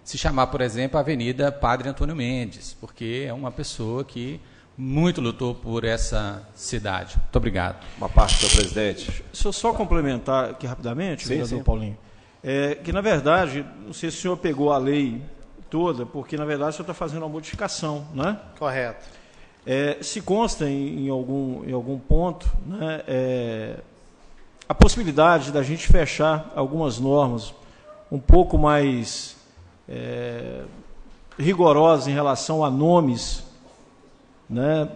se chamar, por exemplo, a Avenida Padre Antônio Mendes, porque é uma pessoa que muito lutou por essa cidade. Muito obrigado. Uma parte, senhor presidente. Deixa eu só complementar aqui rapidamente, vereador Paulinho, que, na verdade, não sei se o senhor pegou a lei toda, porque, na verdade, o senhor está fazendo uma modificação, né? Correto. Se consta em algum ponto, né, a possibilidade da gente fechar algumas normas um pouco mais rigorosas em relação a nomes, né,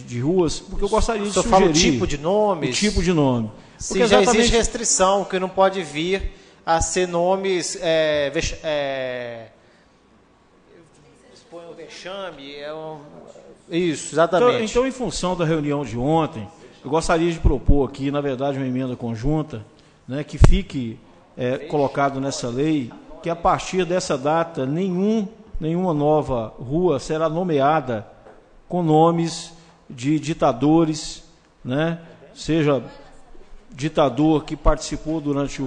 de ruas, porque eu gostaria de sugerir... fala o tipo de nomes? O tipo de nome. Se já existe restrição, que não pode vir a ser nomes... expõe o vexame, Isso, exatamente. Então, em função da reunião de ontem, eu gostaria de propor aqui, na verdade, uma emenda conjunta, né, que fique colocado nessa lei, que a partir dessa data, nenhuma nova rua será nomeada com nomes de ditadores, né, seja ditador que participou durante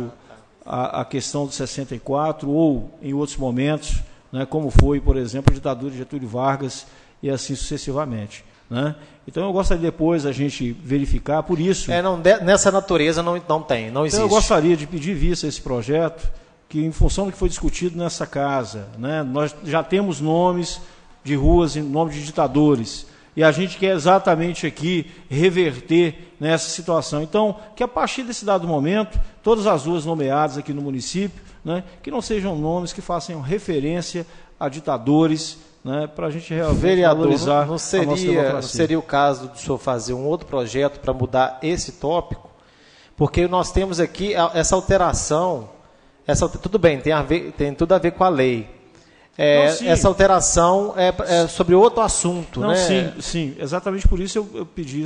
a questão de 64 ou em outros momentos, né, como foi, por exemplo, a ditadura de Getúlio Vargas e assim sucessivamente, né? Então eu gostaria depois a gente verificar, por isso... nessa natureza não existe. Então eu gostaria de pedir vista a esse projeto, que em função do que foi discutido nessa casa, né, nós já temos nomes de ruas em nome de ditadores, e a gente quer exatamente aqui reverter nessa situação. Então, que a partir desse dado momento, todas as ruas nomeadas aqui no município, né, que não sejam nomes que façam referência a ditadores, né, para a gente realmente valorizar a nossa democracia. Não seria o caso do senhor fazer um outro projeto para mudar esse tópico? Porque nós temos aqui essa alteração, tudo bem, tem tudo a ver com a lei. essa alteração é sobre outro assunto, Não, né? sim. Exatamente por isso eu pedi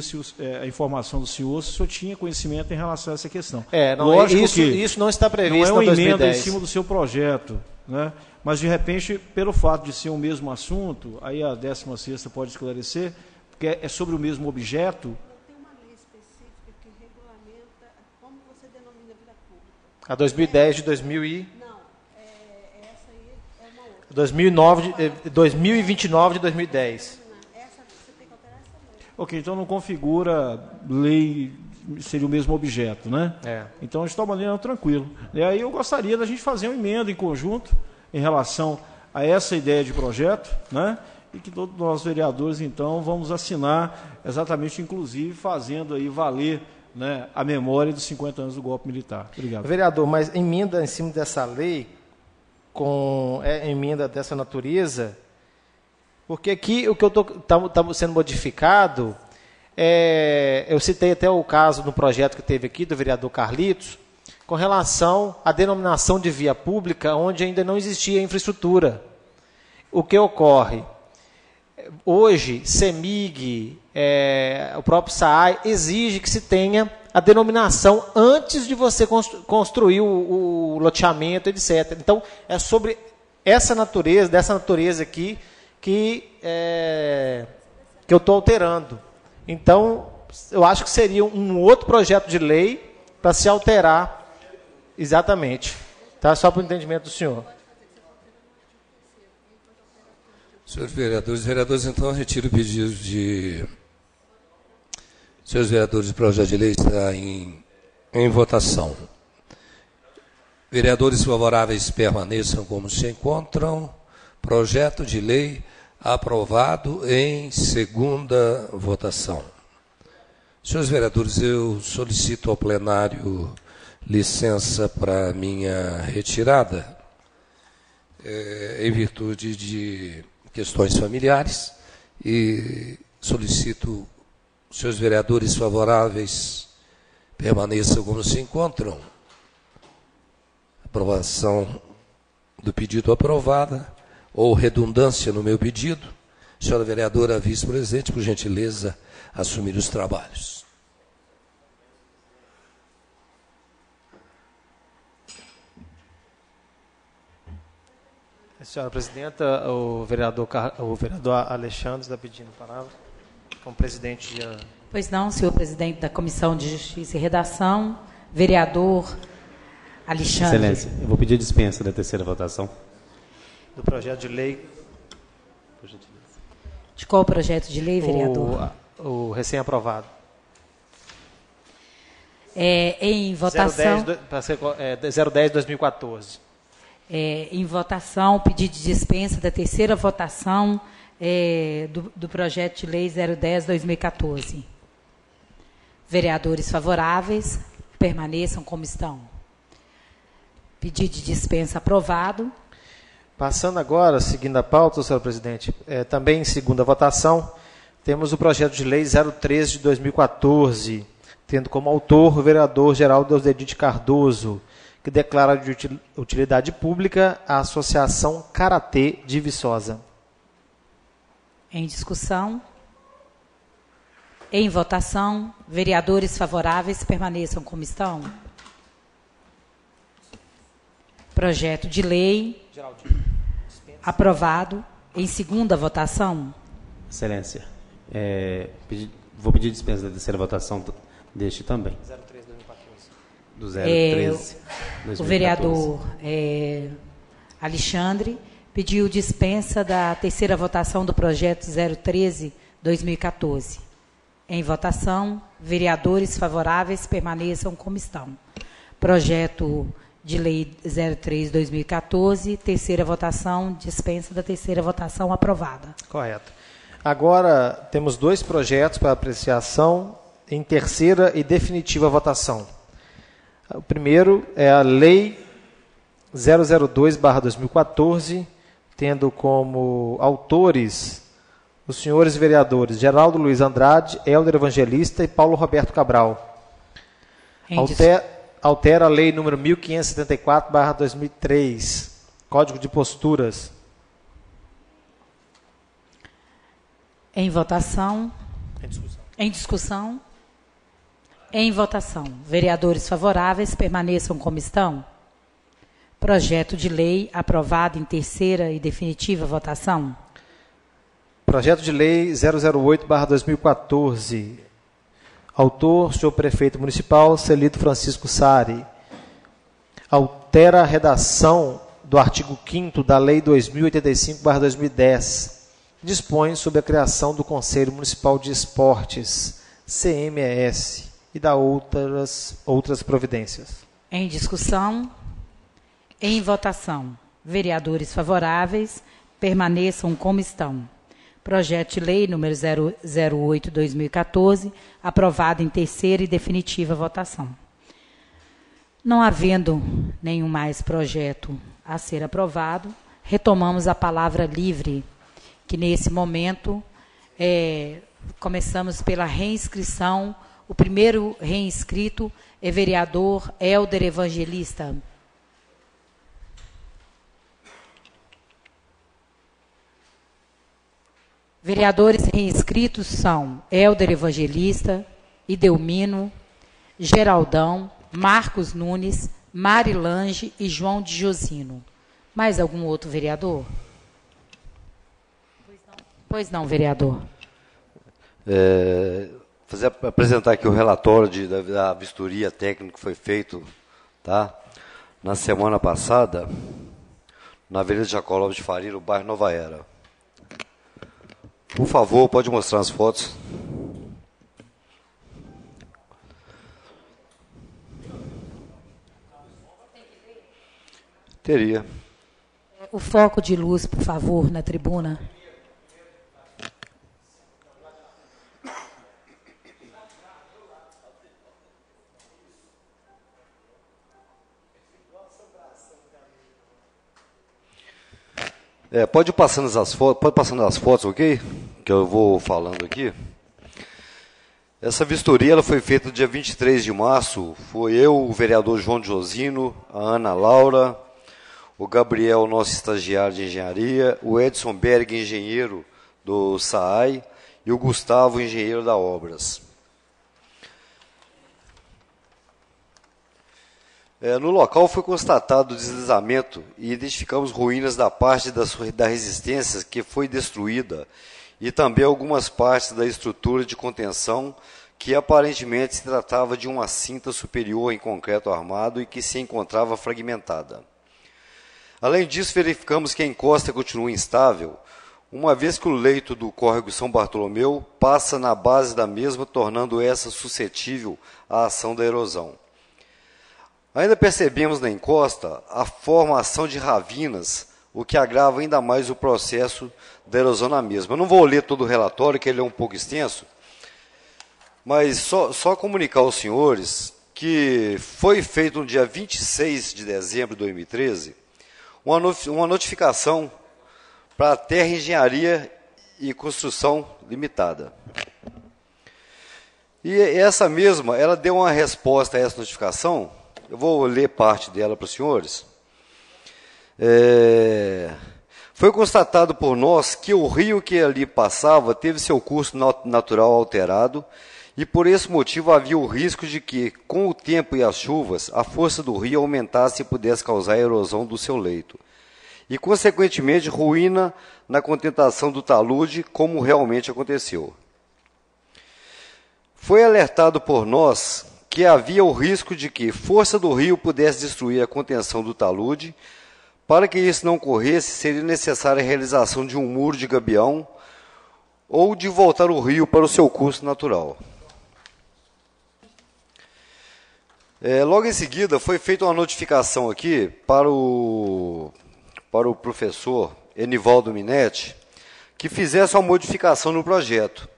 a informação do senhor, se o senhor tinha conhecimento em relação a essa questão. Lógico isso não está previsto não é uma na emenda 2010. em cima do seu projeto, né? Mas, de repente, pelo fato de ser o mesmo assunto, aí a 16ª pode esclarecer, porque é sobre o mesmo objeto. Tem uma lei específica que regulamenta como você denomina vida pública. A 2010 de 2000 e... Não, essa aí é uma outra. 2029 de 2010. Essa você tem que alterar essa lei. Ok, então não configura lei, seria o mesmo objeto, né? Então, de tal maneira, tranquilo. E aí eu gostaria da gente fazer uma emenda em conjunto em relação a essa ideia de projeto, né? E que todos nós vereadores, então, vamos assinar exatamente, inclusive, fazendo aí valer, né, a memória dos 50 anos do golpe militar. Obrigado. Vereador, mas emenda em cima dessa lei, com emenda dessa natureza, porque aqui o que eu está sendo modificado, eu citei até o caso do projeto que teve aqui, do vereador Carlitos, com relação à denominação de via pública, onde ainda não existia infraestrutura. O que ocorre? Hoje, CEMIG, o próprio SAAI, exige que se tenha a denominação antes de você construir o loteamento, etc. Então, é sobre essa natureza, dessa natureza aqui, que eu estou alterando. Então, eu acho que seria um outro projeto de lei para se alterar. Exatamente. Tá? Só para o entendimento do senhor. Senhores vereadores, então, retiro o pedido de... Senhores vereadores, o projeto de lei está em votação. Vereadores favoráveis permaneçam como se encontram. Projeto de lei aprovado em segunda votação. Senhores vereadores, eu solicito ao plenário licença para minha retirada, em virtude de questões familiares, e solicito, senhores vereadores favoráveis, permaneçam como se encontram. Aprovação do pedido aprovada, ou redundância no meu pedido. Senhora vereadora vice-presidente, por gentileza, assumir os trabalhos. Senhora presidenta, o vereador Alexandre está pedindo a palavra como presidente de... Pois não, senhor presidente da Comissão de Justiça e Redação, vereador Alexandre. Excelência, eu vou pedir dispensa da terceira votação. Do projeto de lei. De qual projeto de lei, vereador? O recém-aprovado. Em votação... 010-2014. Em votação, pedido de dispensa da terceira votação do projeto de lei 010-2014. Vereadores favoráveis, permaneçam como estão. Pedido de dispensa aprovado. Passando agora, seguindo a pauta, senhor presidente, também em segunda votação, temos o projeto de lei 013 de 2014, tendo como autor o vereador Geraldo Deusdedit Cardoso, que declara de utilidade pública a Associação Karatê de Viçosa. Em discussão. Em votação. Vereadores favoráveis permaneçam como estão. Projeto de lei aprovado. Em segunda votação. Excelência, vou pedir dispensa da terceira votação deste também. 013-2014. Do 013. O vereador Alexandre pediu dispensa da terceira votação do projeto 013-2014. Em votação, vereadores favoráveis permaneçam como estão. Projeto de lei 03/2014, terceira votação, dispensa da terceira votação aprovada. Correto. Agora temos dois projetos para apreciação em terceira e definitiva votação. O primeiro é a Lei 002/2014, tendo como autores os senhores vereadores Geraldo Luiz Andrade, Helder Evangelista e Paulo Roberto Cabral. Altera a Lei número 1574/2003, Código de Posturas. Em votação. Em discussão. Em discussão. Em votação. Vereadores favoráveis, permaneçam como estão. Projeto de lei aprovado em terceira e definitiva votação. Projeto de lei 008/2014. Autor, senhor prefeito municipal, Celito Francisco Sari. Altera a redação do artigo 5º da Lei 2085/2010. Dispõe sobre a criação do Conselho Municipal de Esportes, CMES, e da outras providências. Em discussão. Em votação. Vereadores favoráveis, permaneçam como estão. Projeto de lei número 008/2014, aprovado em terceira e definitiva votação. Não havendo nenhum mais projeto a ser aprovado, retomamos a palavra livre, que nesse momento começamos pela reinscrição. O primeiro reinscrito é vereador Helder Evangelista. Vereadores reinscritos são Helder Evangelista, Idelmino, Geraldão, Marcos Nunes, Marilange e João de Josino. Mais algum outro vereador? Pois não, vereador. Apresentar aqui o relatório da vistoria técnica que foi feito, tá? Na semana passada, na Avenida Jacó Lopes de Faria, no bairro Nova Era. Por favor, pode mostrar as fotos. Teria. O foco de luz, por favor, na tribuna. Pode ir passando as fotos, ok? Que eu vou falando aqui. Essa vistoria ela foi feita no dia 23 de março. Foi eu, o vereador João de Josino, a Ana Laura, o Gabriel, nosso estagiário de engenharia, o Edson Berg, engenheiro do SAAI, e o Gustavo, engenheiro da Obras. No local foi constatado o deslizamento e identificamos ruínas da parte da resistência que foi destruída e também algumas partes da estrutura de contenção que aparentemente se tratava de uma cinta superior em concreto armado e que se encontrava fragmentada. Além disso, verificamos que a encosta continua instável, uma vez que o leito do córrego São Bartolomeu passa na base da mesma, tornando essa suscetível à ação da erosão. Ainda percebemos na encosta a formação de ravinas, o que agrava ainda mais o processo da erosão na mesma. Eu não vou ler todo o relatório, que ele é um pouco extenso, mas só comunicar aos senhores que foi feito no dia 26 de dezembro de 2013 uma notificação para a Terra Engenharia e Construção Limitada. E essa mesma, ela deu uma resposta a essa notificação. Eu vou ler parte dela para os senhores. Foi constatado por nós que o rio que ali passava teve seu curso natural alterado e por esse motivo havia o risco de que, com o tempo e as chuvas, a força do rio aumentasse e pudesse causar a erosão do seu leito. E, consequentemente, ruína na contentação do talude, como realmente aconteceu. Foi alertado por nós que havia o risco de que força do rio pudesse destruir a contenção do talude. Para que isso não ocorresse, seria necessária a realização de um muro de gabião ou de voltar o rio para o seu curso natural. Logo em seguida, foi feita uma notificação aqui para o professor Enivaldo Minetti, que fizesse uma modificação no projeto.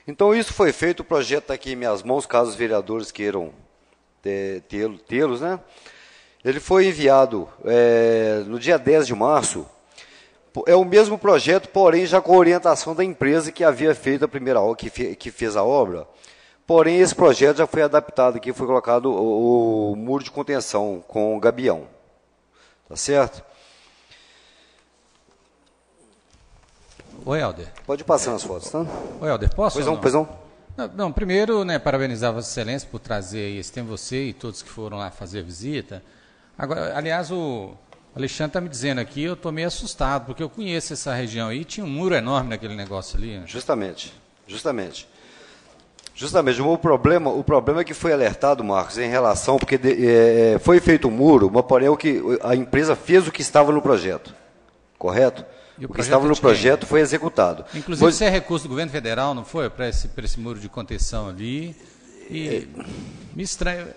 Então, isso foi feito, o projeto está aqui em minhas mãos, caso os vereadores queiram tê-los, né? Ele foi enviado no dia 10 de março. É o mesmo projeto, porém já com a orientação da empresa que havia feito a primeira obra, que fez a obra. Porém, esse projeto já foi adaptado aqui, foi colocado o muro de contenção com gabião. Tá certo? Ô, Helder. Pode passar as fotos, tá? Ô, Helder, posso? Pois não. Não, primeiro, né, parabenizar Vossa Excelência por trazer aí esse tempo, você e todos que foram lá fazer a visita. Agora, aliás, o Alexandre está me dizendo aqui, eu estou meio assustado, porque eu conheço essa região aí, tinha um muro enorme naquele negócio ali. Né? Justamente. O problema é que foi alertado, Marcos, em relação, porque foi feito um muro, mas porém a empresa fez o que estava no projeto, correto? O que estava no projeto foi executado. Inclusive, isso é recurso do governo federal, não foi? Para esse muro de contenção ali. E me estranha.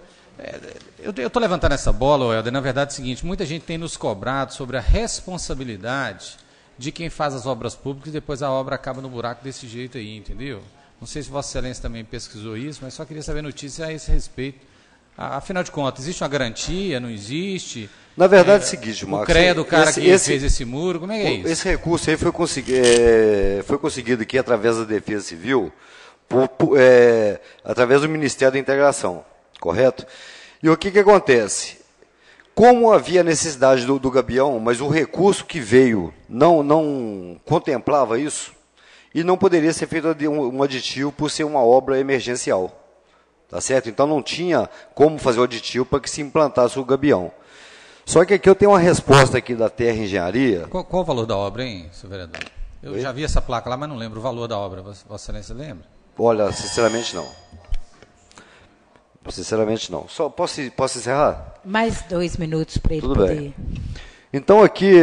Eu estou levantando essa bola, Helder, na verdade é o seguinte, muita gente tem nos cobrado sobre a responsabilidade de quem faz as obras públicas e depois a obra acaba no buraco desse jeito aí, entendeu? Não sei se Vossa Excelência também pesquisou isso, mas só queria saber notícias a esse respeito. Afinal de contas, existe uma garantia, não existe? Na verdade é o seguinte, Marcos. O CREA do cara que fez esse muro, como é que é isso? Esse recurso aí foi conseguido aqui através da Defesa Civil, através do Ministério da Integração, correto? E o que acontece? Como havia necessidade do Gabião, mas o recurso que veio não contemplava isso, e não poderia ser feito um aditivo por ser uma obra emergencial. Tá certo? Então não tinha como fazer o aditivo para que se implantasse o Gabião. Só que aqui eu tenho uma resposta aqui da Terra Engenharia. Qual o valor da obra, hein, senhor vereador? Eu já vi essa placa lá, mas não lembro o valor da obra. Vossa Excelência lembra? Olha, sinceramente não. Só posso encerrar? Mais 2 minutos para ele Tudo poder... bem. Então aqui...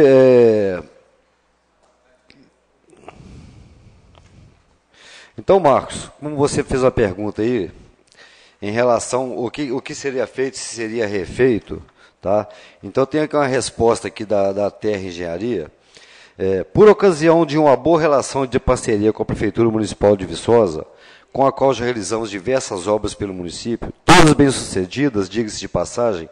Então, Marcos, como você fez uma pergunta aí, em relação ao que seria feito, se seria refeito, tá? Então, eu tenho aqui uma resposta aqui da Terra Engenharia. Por ocasião de uma boa relação de parceria com a Prefeitura Municipal de Viçosa, com a qual já realizamos diversas obras pelo município, todas bem-sucedidas, diga-se de passagem,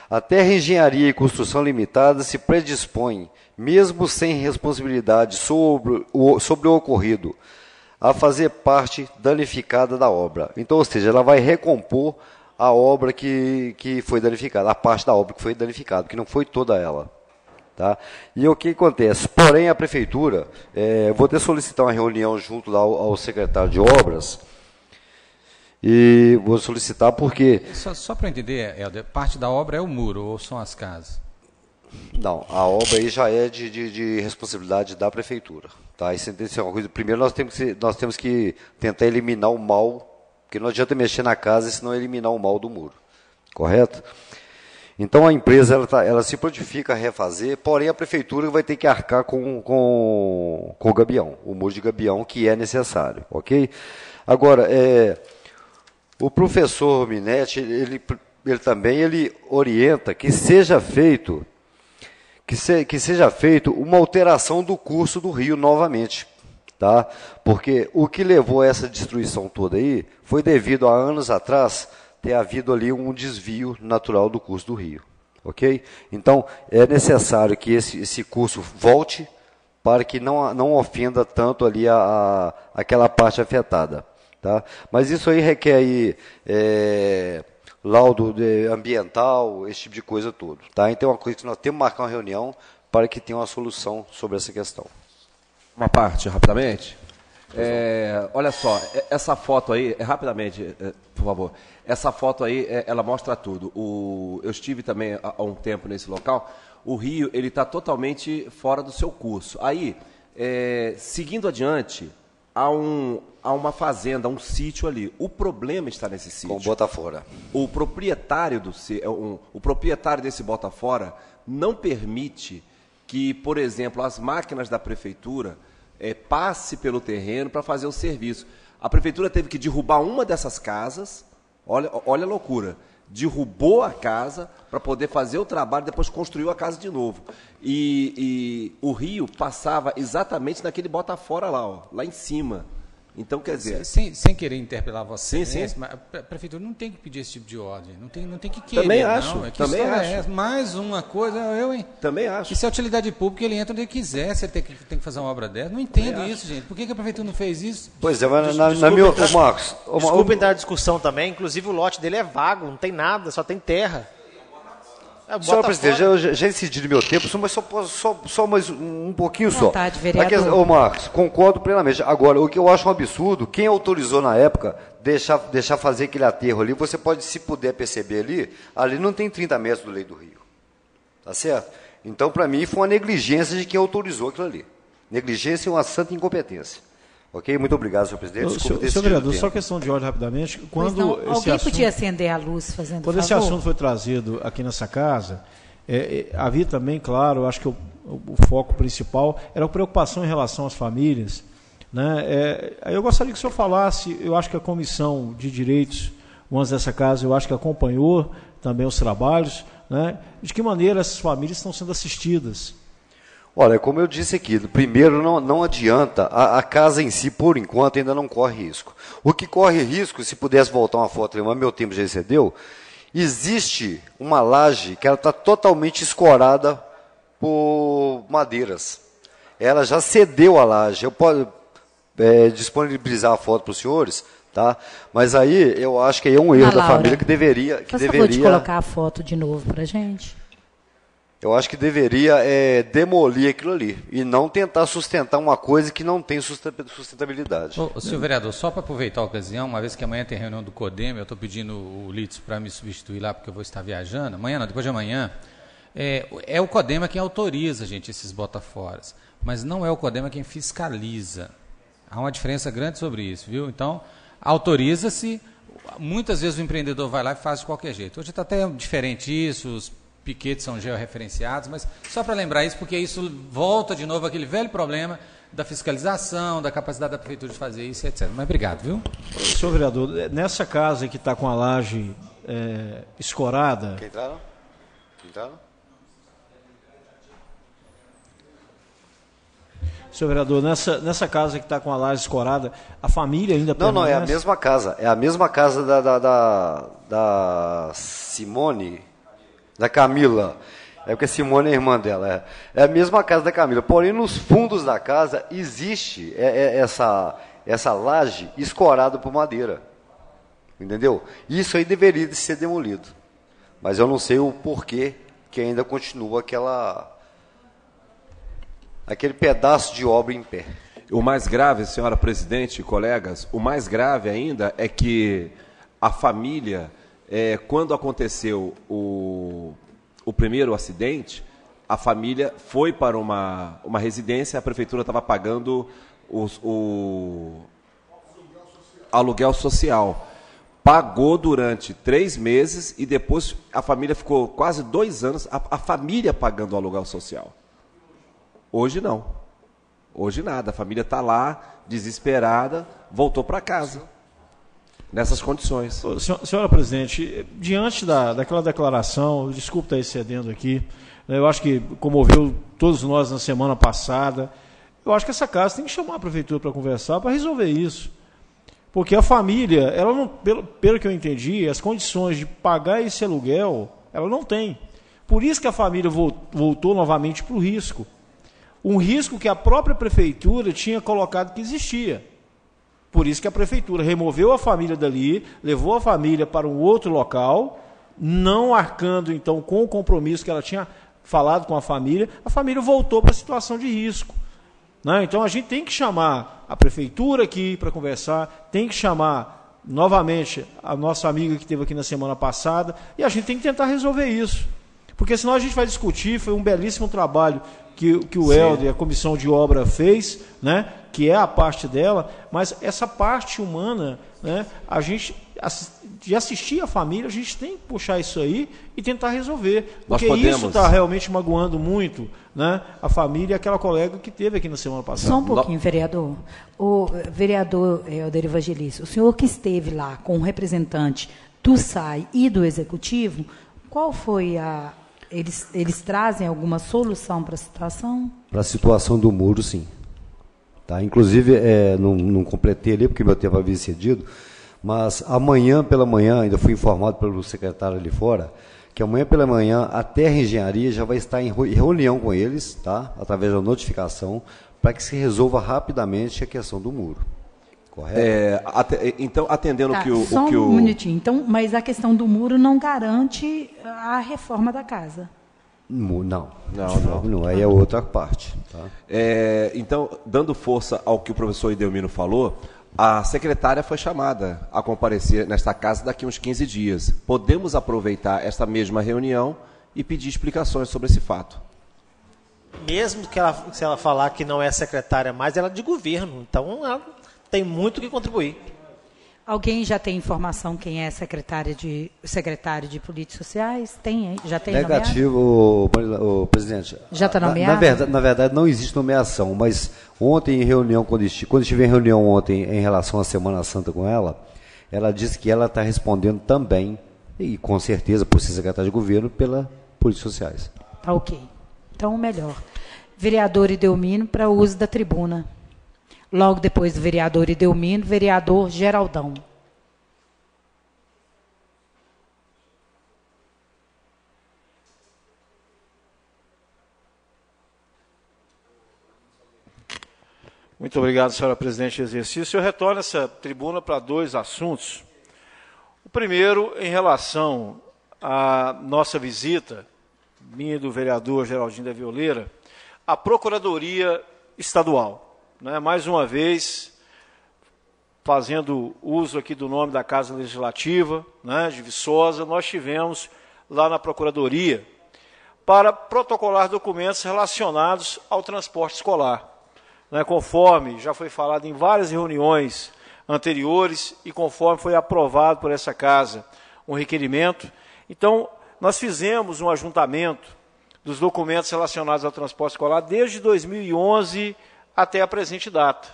a Terra Engenharia e Construção Limitada se predispõe, mesmo sem responsabilidade sobre o ocorrido, a fazer parte danificada da obra. Então, ou seja, ela vai recompor a obra que foi danificada, a parte da obra que foi danificada, porque não foi toda ela. Tá? E o que acontece? Porém, a Prefeitura, vou ter solicitar uma reunião junto lá ao secretário de Obras, e vou solicitar porque... Só para entender, Helder, parte da obra é o muro ou são as casas? Não, a obra aí já é de responsabilidade da Prefeitura. Tá? Isso é uma coisa. Primeiro nós temos que tentar eliminar o mal, porque não adianta mexer na casa se não eliminar o mal do muro. Correto? Então a empresa ela se prontifica a refazer, porém a Prefeitura vai ter que arcar com o gabião, o muro de gabião que é necessário. Ok? Agora, o professor Minetti, ele também orienta que seja feito uma alteração do curso do rio novamente, tá? Porque o que levou a essa destruição toda aí foi devido a anos atrás ter havido ali um desvio natural do curso do rio, ok? Então, é necessário que esse curso volte para que não ofenda tanto ali aquela parte afetada, tá? Mas isso aí requer aí, laudo ambiental, esse tipo de coisa tudo. Tá? Então é uma coisa que nós temos que marcar uma reunião para que tenha uma solução sobre essa questão. Uma parte, rapidamente. Olha só, essa foto aí, rapidamente, por favor. Essa foto aí, ela mostra tudo. Eu estive também há um tempo nesse local. O rio, ele está totalmente fora do seu curso. Aí, seguindo adiante, há uma fazenda, um sítio ali. O problema está nesse sítio. Com Botafora. O proprietário desse Botafora não permite que, por exemplo, as máquinas da prefeitura passe pelo terreno para fazer o serviço. A prefeitura teve que derrubar uma dessas casas, olha a loucura, derrubou a casa para poder fazer o trabalho, depois construiu a casa de novo. E o rio passava exatamente naquele Botafora lá em cima. Então, quer dizer... Sem querer interpelar você, sim. Mas a prefeitura não tem que pedir esse tipo de ordem, não tem que querer, também acho, não. Também acho. Mais uma coisa, Também acho. Isso é utilidade pública, ele entra onde ele quiser, você tem que fazer uma obra dessa. Não entendo isso, gente. Por que a prefeitura não fez isso? Pois é, mas na minha... Marcos... Desculpa entrar na discussão também, inclusive o lote dele é vago, não tem nada, só tem terra. Senhora presidente, eu já excedi do meu tempo, mas só mais um pouquinho só. Vontade, vereador. Ô, Marcos, concordo plenamente. Agora, o que eu acho um absurdo, quem autorizou na época deixar fazer aquele aterro ali, você pode, se puder perceber ali não tem 30 metros do leito do rio. Tá certo? Então, para mim, foi uma negligência de quem autorizou aquilo ali. Negligência e uma santa incompetência. Ok? Muito obrigado, senhor presidente. Senhor vereador, só questão de ordem rapidamente. Alguém podia acender a luz fazendo quando esse assunto foi trazido aqui nessa casa, havia também, claro, eu acho que o foco principal era a preocupação em relação às famílias. Né? Eu gostaria que o senhor falasse, eu acho que a Comissão de Direitos Humanos dessa casa, eu acho que acompanhou também os trabalhos, né? De que maneira essas famílias estão sendo assistidas. Olha, como eu disse aqui, primeiro não adianta, a casa em si, por enquanto, ainda não corre risco. O que corre risco, se pudesse voltar uma foto, mas meu tempo já excedeu, existe uma laje que ela está totalmente escorada por madeiras. Ela já cedeu a laje. Eu posso disponibilizar a foto para os senhores, tá? Mas aí eu acho que aí é um erro da família que deveria... Você pode colocar a foto de novo para a gente? Eu acho que deveria demolir aquilo ali e não tentar sustentar uma coisa que não tem sustentabilidade. Senhor vereador, só para aproveitar a ocasião, uma vez que amanhã tem reunião do CODEM, eu estou pedindo o Litz para me substituir lá, porque eu vou estar viajando. Amanhã não, depois de amanhã. É o CODEMA quem autoriza, gente, esses botaforas, mas não é o CODEMA quem fiscaliza. Há uma diferença grande sobre isso, viu? Então, autoriza-se, muitas vezes o empreendedor vai lá e faz de qualquer jeito. Hoje está até diferente isso, os piquetes são georreferenciados, mas só para lembrar isso, porque isso volta de novo aquele velho problema da fiscalização, da capacidade da prefeitura de fazer isso, etc. Mas obrigado, viu? Senhor vereador, nessa casa que está com a laje escorada... Quem está? Senhor vereador, nessa casa que está com a laje escorada, a família ainda permanece? Não, é a mesma casa. É a mesma casa da Simone... Da Camila, porque a Simone é a irmã dela. É a mesma casa da Camila, porém nos fundos da casa existe essa laje escorada por madeira. Entendeu? Isso aí deveria ser demolido. Mas eu não sei o porquê que ainda continua aquele pedaço de obra em pé. O mais grave, senhora presidente e colegas, o mais grave ainda é que a família... quando aconteceu o primeiro acidente, a família foi para uma residência, a prefeitura estava pagando o aluguel social. Pagou durante 3 meses e depois a família ficou quase 2 anos, a família pagando o aluguel social. Hoje não. Hoje nada. A família está lá, desesperada, voltou para casa. Nessas condições. Senhora presidente, diante daquela declaração, desculpe estar excedendo aqui, eu acho que comoveu todos nós na semana passada, eu acho que essa casa tem que chamar a prefeitura para conversar, para resolver isso. Porque a família, ela não, pelo que eu entendi, as condições de pagar esse aluguel, ela não tem. Por isso que a família voltou novamente para o risco. Um risco que a própria prefeitura tinha colocado que existia. Por isso que a prefeitura removeu a família dali, levou a família para um outro local, não arcando então com o compromisso que ela tinha falado com a família voltou para a situação de risco. Né? Então a gente tem que chamar a prefeitura aqui para conversar, tem que chamar novamente a nossa amiga que esteve aqui na semana passada, e a gente tem que tentar resolver isso. Porque senão a gente vai discutir, foi um belíssimo trabalho que o Helder e a comissão de obra fez, né, que é a parte dela, mas essa parte humana, né, a gente, de assistir a família, a gente tem que puxar isso aí e tentar resolver. Porque isso está realmente magoando muito, né, a família e aquela colega que teve aqui na semana passada. Só um pouquinho, vereador. O vereador Helder Evangelista, o senhor que esteve lá com o representante do SAI e do Executivo, qual foi a... Eles trazem alguma solução para a situação? Para a situação do muro, sim. Tá? Inclusive, não completei ali, porque meu tempo havia excedido, mas amanhã pela manhã, ainda fui informado pelo secretário ali fora, que amanhã pela manhã a Terra Engenharia já vai estar em reunião com eles, tá? Através da notificação, para que se resolva rapidamente a questão do muro. correto? Então, atendendo Tá, o que o... só um minutinho. Então, mas a questão do muro não garante a reforma da casa. Não. Aí é outra parte. Tá? Então, dando força ao que o professor Idelmino falou, a secretária foi chamada a comparecer nesta casa daqui a uns 15 dias. Podemos aproveitar esta mesma reunião e pedir explicações sobre esse fato. Mesmo que se ela falar que não é secretária mais, ela é de governo. Então, ela tem muito que contribuir. Alguém já tem informação quem é secretário de Políticas Sociais? Já tem Negativo, o presidente. Já está nomeado? Na verdade, não existe nomeação, mas ontem em reunião, quando estive em reunião ontem em relação à Semana Santa com ela disse que ela está respondendo também, e com certeza, por ser secretária de governo, pela Políticas Sociais. Tá ok. Então, melhor. Vereador Idelmino, para o uso da tribuna. Logo depois do vereador Idelmino, vereador Geraldão. Muito obrigado, senhora presidente de exercício. Eu retorno essa tribuna para 2 assuntos. O primeiro, em relação à nossa visita, minha e do vereador Geraldinho da Violeira, à Procuradoria Estadual. Mais uma vez, fazendo uso aqui do nome da Casa Legislativa, de Viçosa, nós tivemos lá na Procuradoria para protocolar documentos relacionados ao transporte escolar. Conforme já foi falado em várias reuniões anteriores e conforme foi aprovado por essa Casa um requerimento, então nós fizemos um ajuntamento dos documentos relacionados ao transporte escolar desde 2011 até a presente data.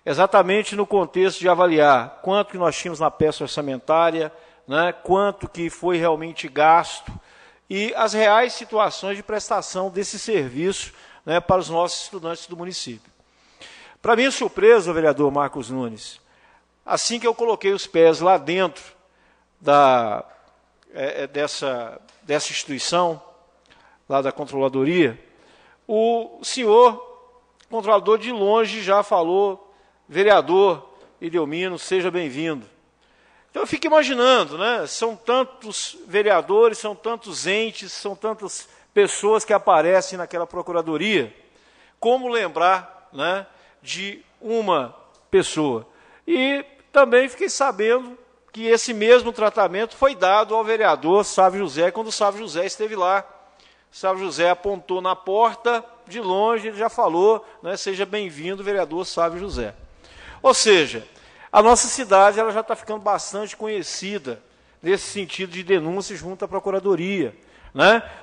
Exatamente no contexto de avaliar quanto que nós tínhamos na peça orçamentária, quanto que foi realmente gasto e as reais situações de prestação desse serviço para os nossos estudantes do município. Para minha surpresa, vereador Marcos Nunes, assim que eu coloquei os pés lá dentro dessa instituição, lá da controladoria, o senhor controlador de longe já falou: vereador Idelmino, seja bem-vindo. Então eu fico imaginando, são tantos vereadores, são tantos entes, são tantas pessoas que aparecem naquela procuradoria, como lembrar de uma pessoa. E também fiquei sabendo que esse mesmo tratamento foi dado ao vereador Sávio José, quando o Sávio José esteve lá. Sávio José apontou na porta, de longe, ele já falou, seja bem-vindo, vereador Sávio José. Ou seja, a nossa cidade ela já está ficando bastante conhecida nesse sentido de denúncia junto à Procuradoria.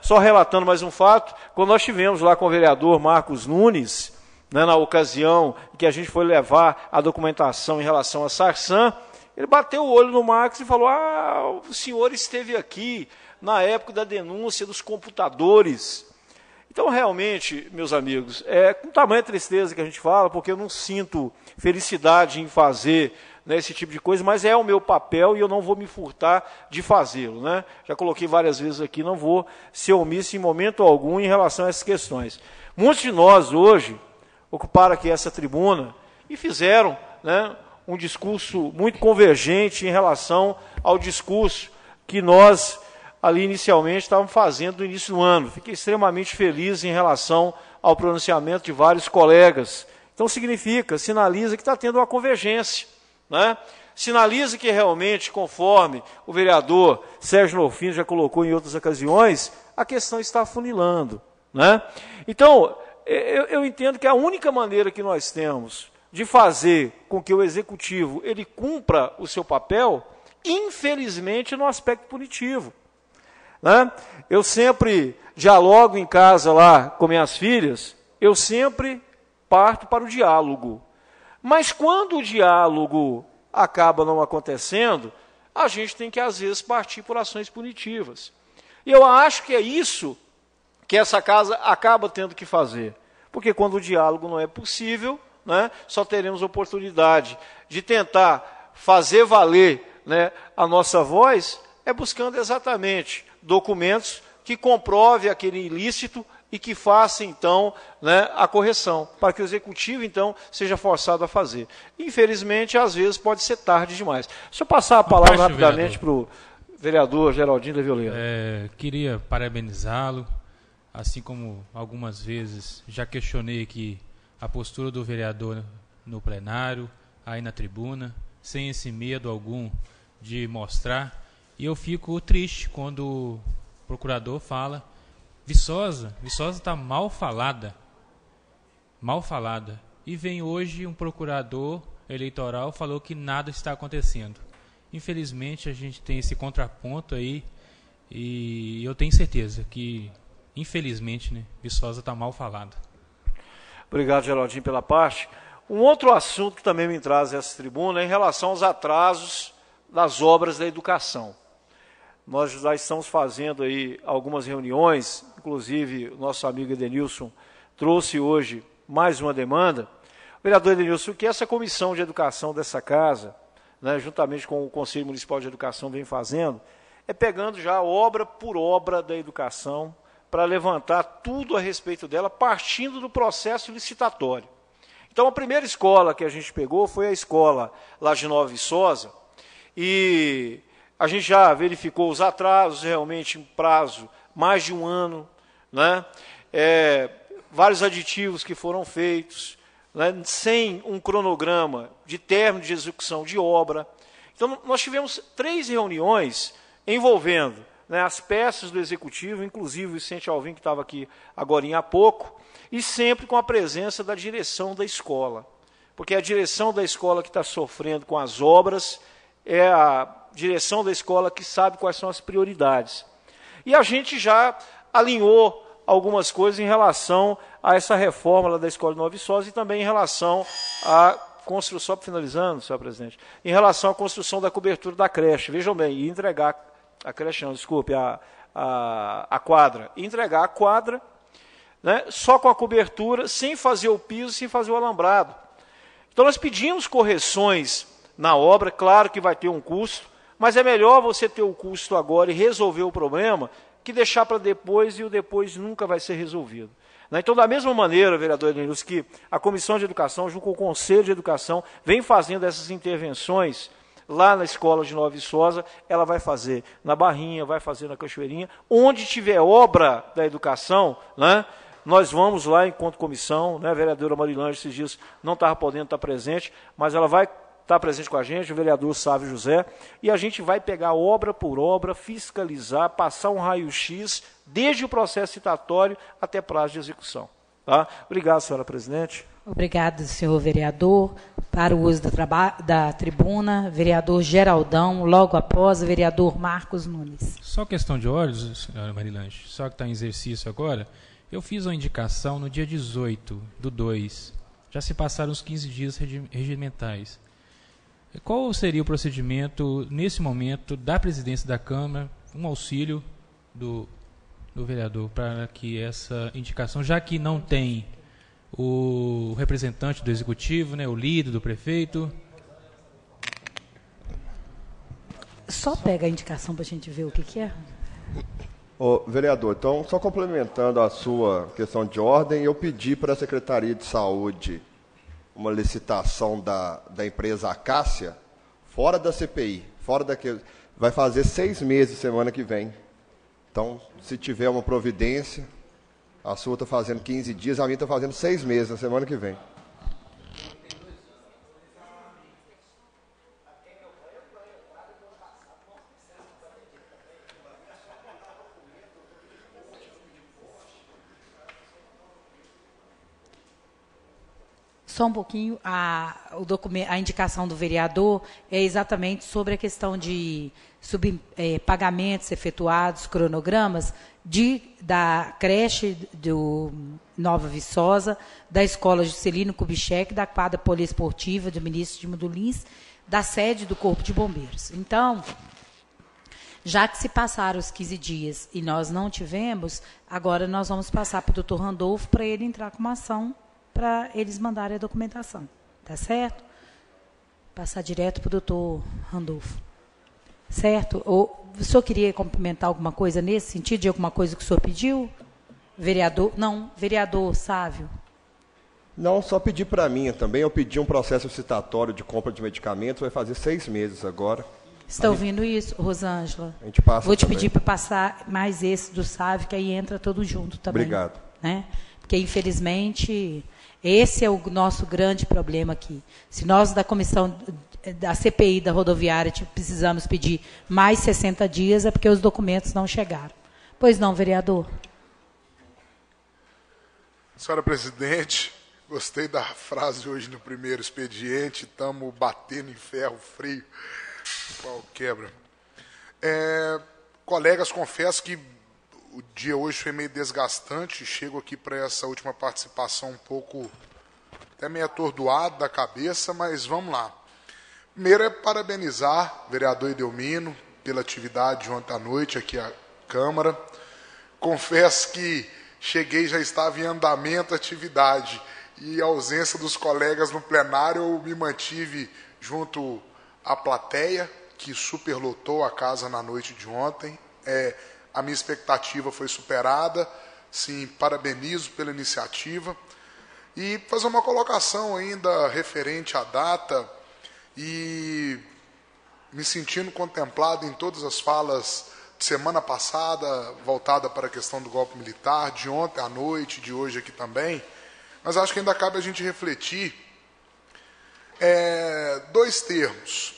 Só relatando mais um fato, quando nós estivemos lá com o vereador Marcos Nunes, na ocasião em que a gente foi levar a documentação em relação a Sarsan, ele bateu o olho no Marcos e falou: o senhor esteve aqui na época da denúncia dos computadores. Então, realmente, meus amigos, com tamanha tristeza que a gente fala, porque eu não sinto felicidade em fazer esse tipo de coisa, mas é o meu papel e eu não vou me furtar de fazê-lo. Já coloquei várias vezes aqui, não vou ser omisso em momento algum em relação a essas questões. Muitos de nós, hoje, ocuparam aqui essa tribuna e fizeram um discurso muito convergente em relação ao discurso que nós ali inicialmente estavam fazendo no início do ano. Fiquei extremamente feliz em relação ao pronunciamento de vários colegas. Então sinaliza que está tendo uma convergência. Sinaliza que realmente, conforme o vereador Sérgio Norfino já colocou em outras ocasiões, a questão está afunilando. Então, eu entendo que a única maneira que nós temos de fazer com que o Executivo ele cumpra o seu papel, infelizmente, no aspecto punitivo. Eu sempre dialogo em casa lá com minhas filhas, eu sempre parto para o diálogo. Mas quando o diálogo acaba não acontecendo, a gente tem que, às vezes, partir por ações punitivas. E eu acho que é isso que essa casa acaba tendo que fazer. Porque quando o diálogo não é possível, só teremos oportunidade de tentar fazer valer a nossa voz, buscando exatamente documentos que comprovem aquele ilícito e que faça, então, né, a correção, para que o executivo, então, seja forçado a fazer. Infelizmente, às vezes, pode ser tarde demais. Deixa eu passar a palavra rapidamente para o vereador Geraldinho Davi Oliveira. Queria parabenizá-lo, assim como algumas vezes já questionei aqui a postura do vereador no plenário, aí na tribuna, sem esse medo algum de mostrar. E eu fico triste quando o procurador fala Viçosa está mal falada. E vem hoje um procurador eleitoral falou que nada está acontecendo. Infelizmente a gente tem esse contraponto aí e eu tenho certeza que, infelizmente, né, Viçosa está mal falada. Obrigado, Geraldinho, pela parte. Um outro assunto que também me traz essa tribuna é em relação aos atrasos das obras da educação. Nós já estamos fazendo aí algumas reuniões, inclusive o nosso amigo Edenilson trouxe hoje mais uma demanda. Vereador Edenilson, o que essa comissão de educação dessa casa, né, juntamente com o Conselho Municipal de Educação, vem fazendo, é pegando já obra por obra da educação para levantar tudo a respeito dela, partindo do processo licitatório. Então, a primeira escola que a gente pegou foi a escola lá de Nova Viçosa, e a gente já verificou os atrasos, realmente em prazo mais de um ano, né? Vários aditivos que foram feitos, né? Sem um cronograma de término de execução de obra. Então, nós tivemos 3 reuniões envolvendo, né, as peças do Executivo, inclusive o Vicente Alvim, que estava aqui agorinha há pouco, e sempre com a presença da direção da escola. Porque é a direção da escola que está sofrendo com as obras, é a direção da escola que sabe quais são as prioridades. E a gente já alinhou algumas coisas em relação a essa reforma lá da Escola de Nova Viçosa e também em relação à construção, finalizando, senhor presidente, em relação à construção da cobertura da creche. Vejam bem, e entregar a creche, não, desculpe, a quadra. E entregar a quadra, né, só com a cobertura, sem fazer o piso, sem fazer o alambrado. Então nós pedimos correções na obra, claro que vai ter um custo, mas é melhor você ter o custo agora e resolver o problema que deixar para depois, e o depois nunca vai ser resolvido. Então, da mesma maneira, vereador Edenilson, que a Comissão de Educação, junto com o Conselho de Educação, vem fazendo essas intervenções lá na Escola de Nova Viçosa, ela vai fazer na Barrinha, vai fazer na Cachoeirinha, onde tiver obra da educação, né, nós vamos lá enquanto comissão, né, a vereadora Marilândia esses dias não estava podendo estar presente, mas ela vai estar presente com a gente, o vereador Sávio José, e a gente vai pegar obra por obra, fiscalizar, passar um raio-x, desde o processo citatório até prazo de execução. Tá? Obrigado, senhora presidente. Obrigado, senhor vereador. Para o uso da tribuna, vereador Geraldão, logo após o vereador Marcos Nunes. Só questão de olhos, senhora Marilândia, só que está em exercício agora, eu fiz uma indicação no dia 18/2, já se passaram os 15 dias regimentais. Qual seria o procedimento, nesse momento, da presidência da Câmara, um auxílio do vereador para que essa indicação, já que não tem o representante do Executivo, né, o líder do prefeito? Só pega a indicação para a gente ver o que é. Ô, vereador, então, só complementando a sua questão de ordem, eu pedi para a Secretaria de Saúde uma licitação da empresa Acácia, fora da CPI, fora daquele, vai fazer 6 meses semana que vem. Então, se tiver uma providência, a sua está fazendo 15 dias, a minha está fazendo 6 meses na semana que vem. Só um pouquinho, a indicação do vereador é exatamente sobre a questão de pagamentos efetuados, cronogramas, da creche do Nova Viçosa, da Escola Juscelino Kubitschek, da quadra poliesportiva do Ministro de Mudulins, da sede do Corpo de Bombeiros. Então, já que se passaram os 15 dias e nós não tivemos, agora nós vamos passar para o doutor Randolfo para ele entrar com uma ação para eles mandarem a documentação. Tá certo? Passar direto para o doutor Randolfo. Certo? O senhor queria complementar alguma coisa nesse sentido, de alguma coisa que o senhor pediu? Vereador Sávio. Não, só pedir para mim também. Eu pedi um processo licitatório de compra de medicamentos, vai fazer 6 meses agora. Está ouvindo isso, Rosângela? A gente passa. Vou te também. pedir para passar mais esse do Sávio, que aí entra todo junto também. Obrigado. Né? Porque, infelizmente, esse é o nosso grande problema aqui. Se nós, da comissão da CPI da rodoviária, precisamos pedir mais 60 dias, é porque os documentos não chegaram. Pois não, vereador? Senhora presidente, gostei da frase hoje no primeiro expediente, estamos batendo em ferro frio, qual quebra. Colegas, confesso que o dia hoje foi meio desgastante, chego aqui para essa última participação um pouco, até meio atordoado da cabeça, mas vamos lá. Primeiro é parabenizar o vereador Edelmino pela atividade de ontem à noite aqui à Câmara. Confesso que cheguei, já estava em andamento a atividade e a ausência dos colegas no plenário, eu me mantive junto à plateia, que superlotou a casa na noite de ontem. A minha expectativa foi superada, sim, parabenizo pela iniciativa. E fazer uma colocação ainda referente à data e me sentindo contemplado em todas as falas de semana passada, voltada para a questão do golpe militar, de ontem à noite, de hoje aqui também, mas acho que ainda cabe a gente refletir 2 termos.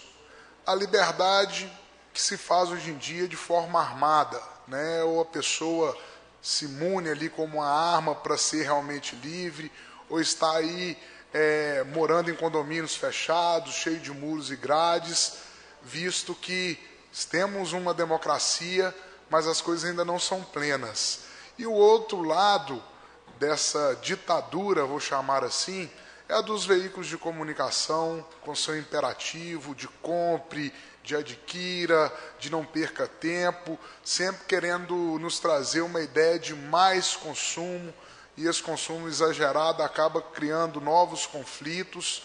A liberdade que se faz hoje em dia de forma armada, né? Ou a pessoa se mune ali como uma arma para ser realmente livre, ou está aí morando em condomínios fechados, cheio de muros e grades, visto que temos uma democracia, mas as coisas ainda não são plenas. E o outro lado dessa ditadura, vou chamar assim, é a dos veículos de comunicação, com seu imperativo de compre, de adquira, de não perca tempo, sempre querendo nos trazer uma ideia de mais consumo, e esse consumo exagerado acaba criando novos conflitos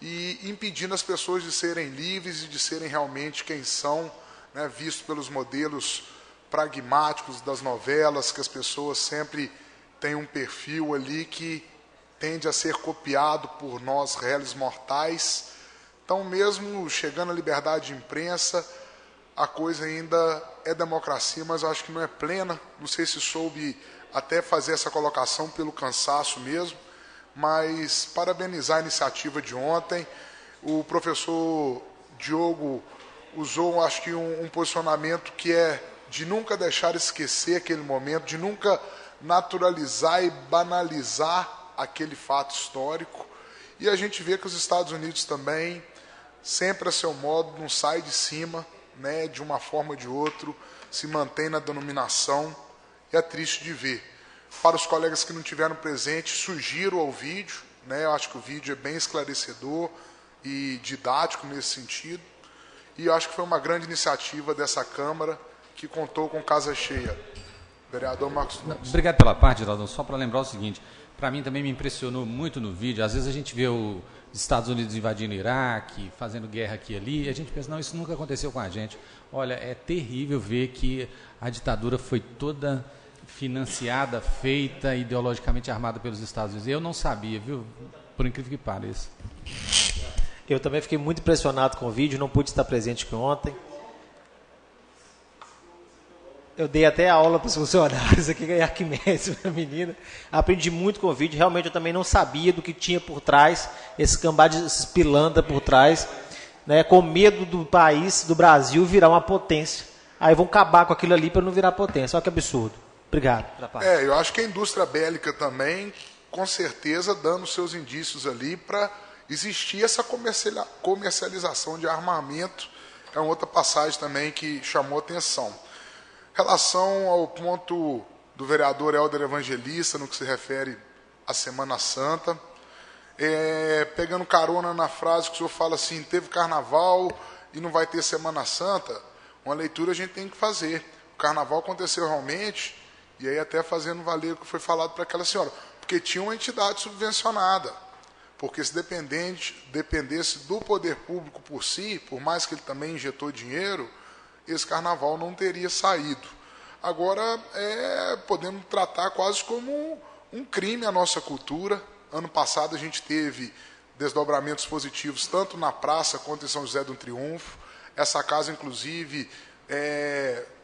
e impedindo as pessoas de serem livres e de serem realmente quem são, né, visto pelos modelos pragmáticos das novelas, que as pessoas sempre têm um perfil ali que tende a ser copiado por nós, réis mortais. Então, mesmo chegando à liberdade de imprensa, a coisa ainda é democracia, mas eu acho que não é plena. Não sei se soube até fazer essa colocação pelo cansaço mesmo, mas parabenizar a iniciativa de ontem. O professor Diogo usou, acho que, um posicionamento que é de nunca deixar esquecer aquele momento, de nunca naturalizar e banalizar aquele fato histórico. E a gente vê que os Estados Unidos também, sempre a seu modo, não sai de cima, né, de uma forma ou de outra, se mantém na denominação. E é triste de ver. Para os colegas que não tiveram presente, sugiro ao vídeo, né, eu acho que o vídeo é bem esclarecedor e didático nesse sentido. E eu acho que foi uma grande iniciativa dessa Câmara, que contou com casa cheia. Vereador Marcos Nunes. Obrigado pela parte, Geraldo. Só para lembrar o seguinte, para mim também me impressionou muito no vídeo, às vezes a gente vê os Estados Unidos invadindo o Iraque, fazendo guerra aqui e ali, e a gente pensa, não, isso nunca aconteceu com a gente. Olha, é terrível ver que a ditadura foi toda financiada, feita, ideologicamente armada pelos Estados Unidos. Eu não sabia, viu? Por incrível que pareça. Eu também fiquei muito impressionado com o vídeo, não pude estar presente aqui ontem. Eu dei até aula para os funcionários aqui, ganhar Arquimedes, minha menina. Aprendi muito com o vídeo. Realmente eu também não sabia do que tinha por trás, esse cambá de pilantra por trás, né, com medo do país, do Brasil, virar uma potência. Aí vão acabar com aquilo ali para não virar potência. Olha que absurdo. Obrigado. Eu acho que a indústria bélica também, com certeza, dando seus indícios ali para existir essa comercialização de armamento. É uma outra passagem também que chamou atenção. Relação ao ponto do vereador Helder Evangelista, no que se refere à Semana Santa, pegando carona na frase que o senhor fala assim, teve carnaval e não vai ter Semana Santa, uma leitura a gente tem que fazer. O carnaval aconteceu realmente, e aí até fazendo valer o que foi falado para aquela senhora, porque tinha uma entidade subvencionada, porque se dependesse do poder público por si, por mais que ele também injetou dinheiro, esse carnaval não teria saído. Agora, podemos tratar quase como um crime a nossa cultura. Ano passado a gente teve desdobramentos positivos tanto na praça quanto em São José do Triunfo. Essa casa, inclusive,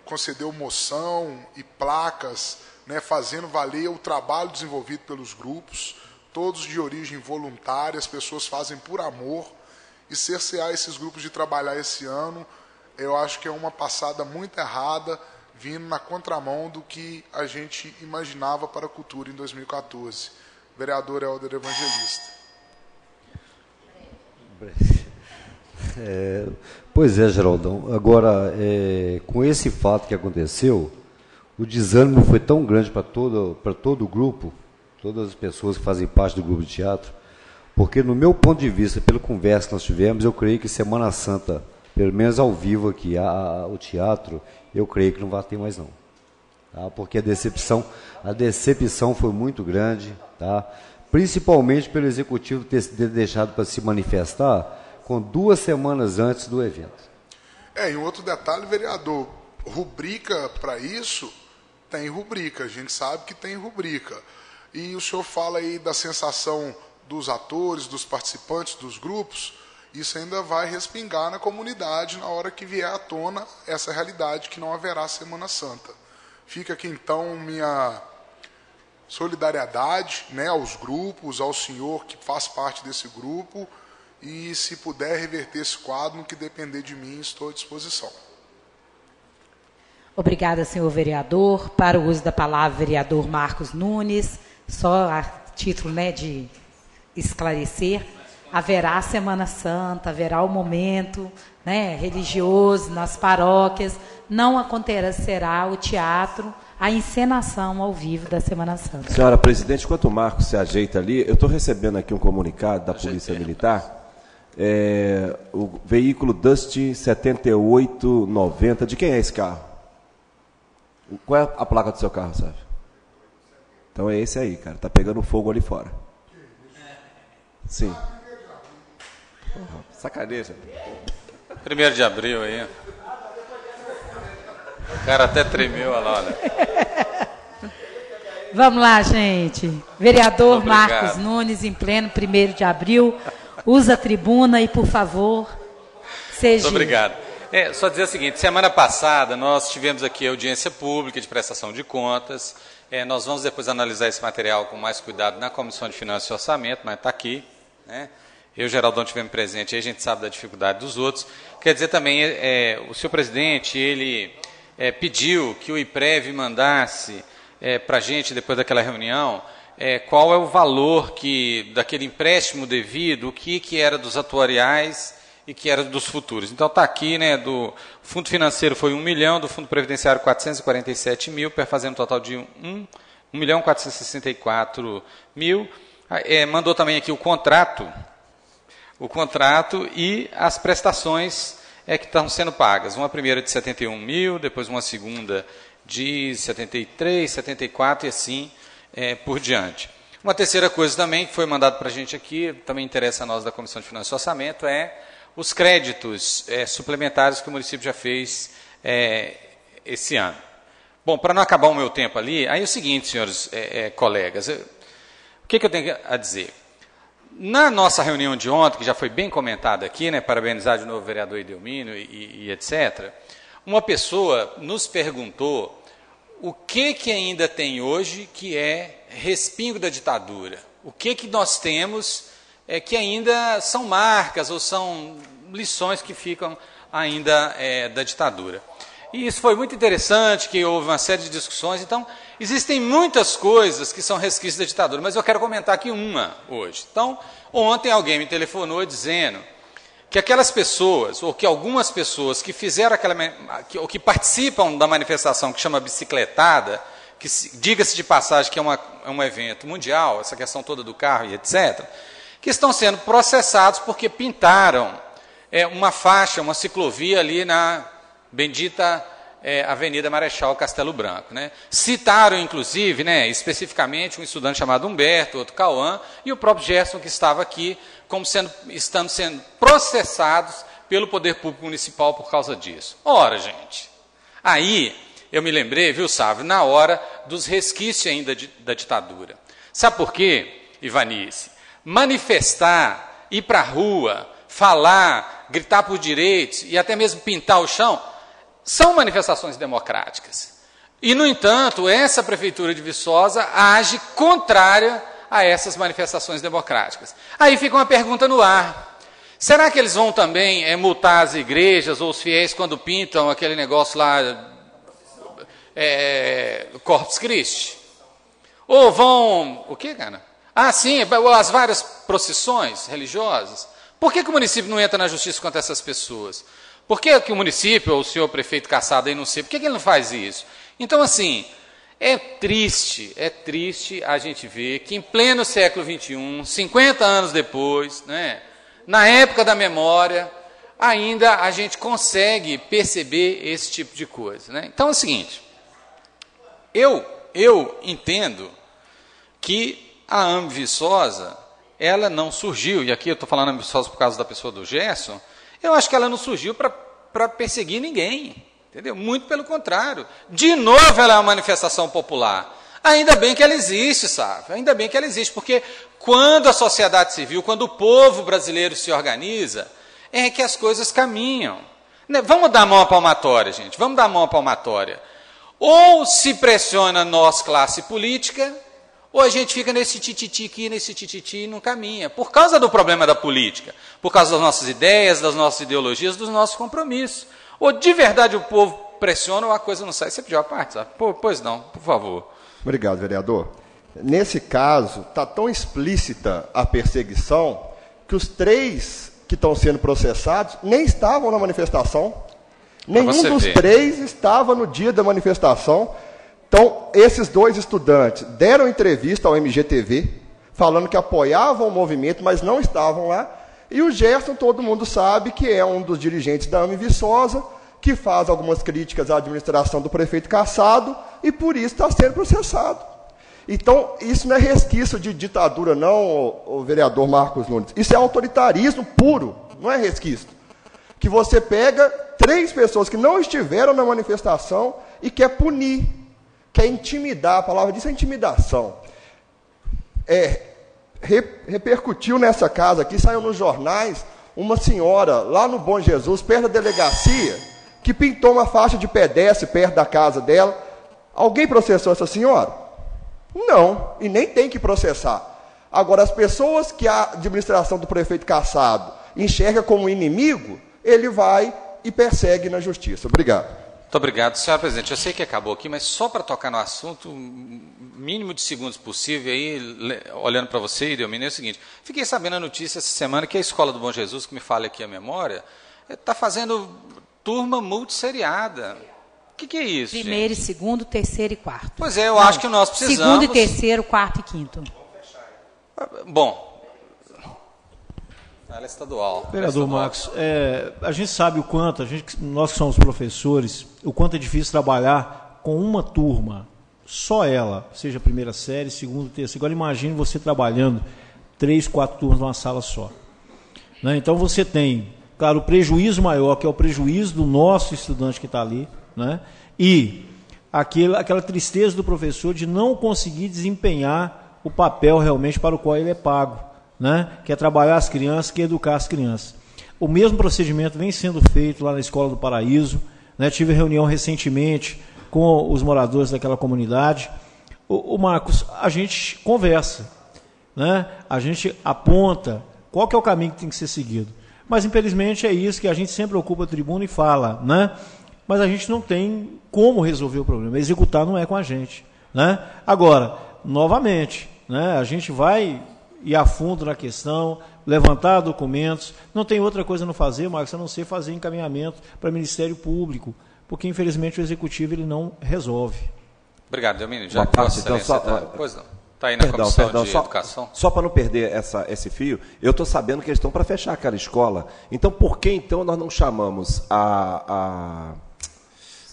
concedeu moção e placas, né, fazendo valer o trabalho desenvolvido pelos grupos, todos de origem voluntária, as pessoas fazem por amor, e cercear esses grupos de trabalhar esse ano, eu acho que é uma passada muito errada, vindo na contramão do que a gente imaginava para a cultura em 2014. Vereador Helder Evangelista. Pois é, Geraldão. Agora, com esse fato que aconteceu, o desânimo foi tão grande para todo o grupo, todas as pessoas que fazem parte do grupo de teatro, porque, no meu ponto de vista, pela conversa que nós tivemos, eu creio que Semana Santa, pelo menos ao vivo aqui, o teatro, eu creio que não vai ter mais não. Tá? Porque a decepção foi muito grande, tá? Principalmente pelo Executivo ter deixado para se manifestar com 2 semanas antes do evento. E um outro detalhe, vereador, rubrica para isso, tem rubrica, a gente sabe que tem rubrica. E o senhor fala aí da sensação dos atores, dos participantes, dos grupos, isso ainda vai respingar na comunidade na hora que vier à tona essa realidade que não haverá Semana Santa. Fica aqui então minha solidariedade, né, aos grupos, ao senhor que faz parte desse grupo, e se puder reverter esse quadro, no que depender de mim, estou à disposição. Obrigada, senhor vereador. Para o uso da palavra, vereador Marcos Nunes, só a título, né, de esclarecer, haverá Semana Santa, haverá o momento, né, religioso nas paróquias, não acontecerá o teatro, a encenação ao vivo da Semana Santa. Senhora presidente, enquanto o Marcos se ajeita ali, eu estou recebendo aqui um comunicado da Polícia Militar, o veículo Dusty 7890, de quem é esse carro? Qual é a placa do seu carro, sabe? Então é esse aí, cara, tá pegando fogo ali fora. Sim. Porra, sacaneja. 1º de abril aí. O cara até tremeu, olha lá, olha. Vamos lá, gente. Vereador Obrigado. Marcos Nunes, em pleno 1º de abril, usa a tribuna e, por favor, seja... Muito obrigado. Só dizer o seguinte, semana passada nós tivemos aqui audiência pública de prestação de contas. Nós vamos depois analisar esse material com mais cuidado na Comissão de Finanças e Orçamento, mas está aqui, né? Eu e o Geraldão estivemos presentes, aí a gente sabe da dificuldade dos outros. Quer dizer também, o senhor presidente, ele pediu que o IPREV mandasse para a gente, depois daquela reunião, qual é o valor daquele empréstimo devido, o que era dos atuariais e que era dos futuros. Então está aqui, né, do fundo financeiro foi 1 milhão, do fundo previdenciário 447 mil, fazendo um total de 1.464.000. Mandou também aqui o contrato e as prestações que estão sendo pagas. Uma primeira de 71 mil, depois uma segunda de 73, 74 e assim por diante. Uma terceira coisa também que foi mandado para a gente aqui, também interessa a nós da Comissão de Finanças e Orçamento, os créditos suplementares que o município já fez esse ano. Bom, para não acabar o meu tempo ali, aí é o seguinte, senhores colegas, o que eu tenho a dizer? Na nossa reunião de ontem, que já foi bem comentada aqui, né, parabenizar de novo o vereador Edelmino e etc., uma pessoa nos perguntou o que ainda tem hoje que é respingo da ditadura. O que nós temos que ainda são marcas ou são lições que ficam ainda da ditadura. E isso foi muito interessante, que houve uma série de discussões. Então, existem muitas coisas que são resquícios da ditadura, mas eu quero comentar aqui uma hoje. Então, ontem alguém me telefonou dizendo que aquelas pessoas, ou que algumas pessoas que fizeram ou que participam da manifestação que chama bicicletada, que diga-se de passagem que é um evento mundial, essa questão toda do carro e etc., que estão sendo processados porque pintaram uma faixa, uma ciclovia ali na bendita Avenida Marechal Castelo Branco, né? Citaram, inclusive, né, especificamente, um estudante chamado Humberto, outro Cauã, e o próprio Gerson, que estava aqui, como estando sendo processados pelo Poder Público Municipal por causa disso. Ora, gente, aí eu me lembrei, viu, Sávio, na hora dos resquícios ainda da ditadura. Sabe por quê, Ivanice? Manifestar, ir para a rua, falar, gritar por direitos e até mesmo pintar o chão, são manifestações democráticas. E, no entanto, essa Prefeitura de Viçosa age contrária a essas manifestações democráticas. Aí fica uma pergunta no ar. Será que eles vão também multar as igrejas ou os fiéis quando pintam aquele negócio lá, Corpus Christi? Ou vão... O quê, cara? Ah, sim, as várias procissões religiosas. Por que o município não entra na justiça contra essas pessoas? Por que o município, ou o senhor prefeito Cassado aí, não sei, por que ele não faz isso? Então, assim, é triste a gente ver que em pleno século XXI, 50 anos depois, né, na época da memória, ainda a gente consegue perceber esse tipo de coisa. Né? Então é o seguinte, eu entendo que a AMB Viçosa, ela não surgiu, e aqui eu estou falando AMB Viçosa por causa da pessoa do Gerson, eu acho que ela não surgiu para perseguir ninguém, entendeu? Muito pelo contrário. De novo ela é uma manifestação popular. Ainda bem que ela existe, sabe? Ainda bem que ela existe, porque quando a sociedade civil, quando o povo brasileiro se organiza, é que as coisas caminham. Vamos dar a mão à palmatória, gente, vamos dar a mão à palmatória. Ou se pressiona nós, classe política, ou a gente fica nesse tititi aqui, nesse tititi e não caminha. Por causa do problema da política, por causa das nossas ideias, das nossas ideologias, dos nossos compromissos. Ou de verdade o povo pressiona ou a coisa não sai. Você pediu a parte, sabe? Pois não, por favor. Obrigado, vereador. Nesse caso, está tão explícita a perseguição que os 3 que estão sendo processados nem estavam na manifestação. Nenhum dos 3 estava no dia da manifestação. Então, esses 2 estudantes deram entrevista ao MGTV, falando que apoiavam o movimento, mas não estavam lá. E o Gerson, todo mundo sabe que é um dos dirigentes da AMB Viçosa, que faz algumas críticas à administração do prefeito Cassado, e por isso está sendo processado. Então, isso não é resquício de ditadura, não, o vereador Marcos Nunes. Isso é autoritarismo puro, não é resquício. Que você pega 3 pessoas que não estiveram na manifestação e quer punir, quer intimidar, a palavra disso é intimidação. Repercutiu nessa casa aqui, saiu nos jornais, uma senhora lá no Bom Jesus, perto da delegacia, que pintou uma faixa de pedestre perto da casa dela. Alguém processou essa senhora? Não, e nem tem que processar. Agora, as pessoas que a administração do prefeito Cassado enxerga como inimigo, ele vai e persegue na justiça. Obrigado. Muito obrigado, senhor presidente. Eu sei que acabou aqui, mas só para tocar no assunto, mínimo de segundos possível, aí, olhando para você, Idelmino, é o seguinte, fiquei sabendo a notícia essa semana que a Escola do Bom Jesus, que me fala aqui a memória, está fazendo turma multisseriada. O que é isso, Primeiro, gente? Segundo, terceiro e quarto. Pois é, eu acho que nós precisamos... Segundo e terceiro, quarto e quinto. Bom, ela é estadual. Vereador Marcos, a gente sabe o quanto, nós que somos professores, o quanto é difícil trabalhar com uma turma, só ela, seja a primeira série, segundo, terceiro. Agora imagine você trabalhando 3, 4 turmas numa sala só. Né? Então você tem, claro, o prejuízo maior, que é o prejuízo do nosso estudante que está ali, né? E aquela tristeza do professor de não conseguir desempenhar o papel realmente para o qual ele é pago. Né? Que é trabalhar as crianças, que é educar as crianças. O mesmo procedimento vem sendo feito lá na Escola do Paraíso, né? Tive reunião recentemente com os moradores daquela comunidade. O Marcos, a gente conversa, né? A gente aponta qual que é o caminho que tem que ser seguido, mas infelizmente é isso que a gente sempre ocupa a tribuna e fala, né? Mas a gente não tem como resolver o problema, executar não é com a gente, né? Agora, novamente, né? A gente vai ir a fundo na questão, levantar documentos, não tem outra coisa a não fazer, Marcos, a não ser fazer encaminhamento para o Ministério Público, porque infelizmente o Executivo ele não resolve. Obrigado, Delmino. Já que Vossa Excelência pois não. Está aí na Comissão de Educação. Só para não perder esse fio, eu estou sabendo que eles estão para fechar aquela escola. Então, por que então nós não chamamos a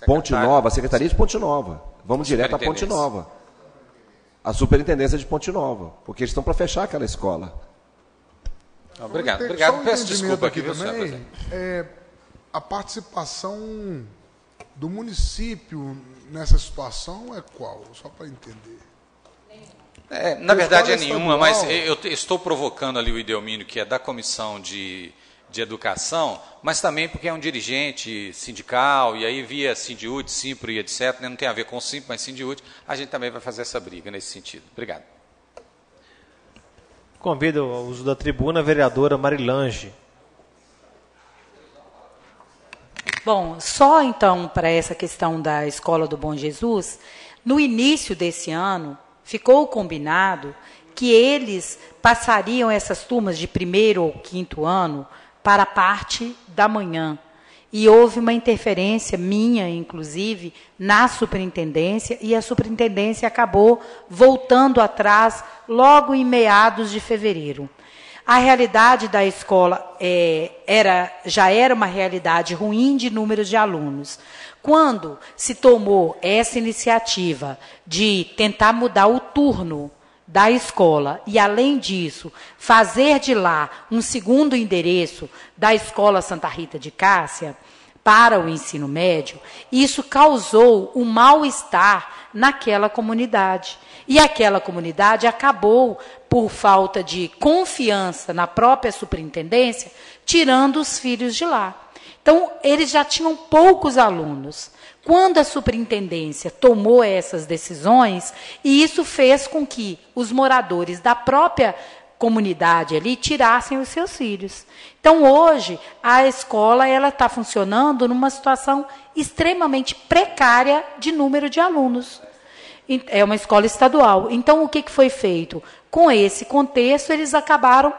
Ponte Nova, a Secretaria de Ponte Nova? Vamos direto à Ponte Nova. A Superintendência de Ponte Nova, porque eles estão para fechar aquela escola. Obrigado. Peço desculpa aqui, também. A participação do município nessa situação é qual? Só para entender. Na verdade é nenhuma, mas eu estou provocando ali o Idelmínio, que é da Comissão de Educação, mas também porque é um dirigente sindical, e aí via Sindiúte, Simpro e etc., né? Não tem a ver com o Simpro, mas Sindiúte, a gente também vai fazer essa briga nesse sentido. Obrigado. Convido ao uso da tribuna a vereadora Marilange. Bom, só então para essa questão da Escola do Bom Jesus, no início desse ano, ficou combinado que eles passariam essas turmas de 1º ou 5º ano para a parte da manhã. E houve uma interferência minha, inclusive, na superintendência, e a superintendência acabou voltando atrás logo em meados de fevereiro. A realidade da escola já era uma realidade ruim de número de alunos. Quando se tomou essa iniciativa de tentar mudar o turno da escola e, além disso, fazer de lá um segundo endereço da Escola Santa Rita de Cássia para o ensino médio, isso causou um mal-estar naquela comunidade. E aquela comunidade acabou, por falta de confiança na própria superintendência, tirando os filhos de lá. Então, eles já tinham poucos alunos. Quando a superintendência tomou essas decisões, e isso fez com que os moradores da própria comunidade ali tirassem os seus filhos. Então, hoje, a escola está funcionando numa situação extremamente precária de número de alunos. É uma escola estadual. Então, o que foi feito? Com esse contexto, eles acabaram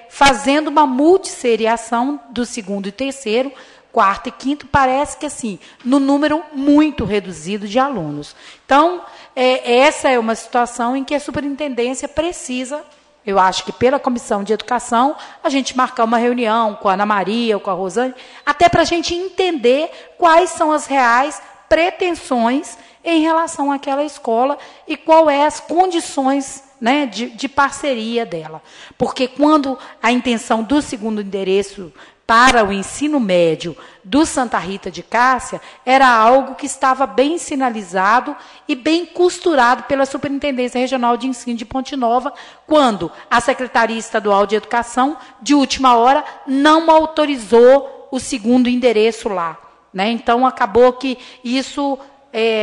fazendo uma multisseriação do 2º e 3º, 4º e 5º, parece que assim, no número muito reduzido de alunos. Então, essa é uma situação em que a superintendência precisa, eu acho que pela Comissão de Educação, a gente marcar uma reunião com a Ana Maria ou com a Rosane, até para a gente entender quais são as reais pretensões em relação àquela escola e quais as condições, né, de parceria dela. Porque quando a intenção do segundo endereço para o ensino médio do Santa Rita de Cássia era algo que estava bem sinalizado e bem costurado pela Superintendência Regional de Ensino de Ponte Nova, quando a Secretaria Estadual de Educação, de última hora, não autorizou o segundo endereço lá, né? Então, acabou que isso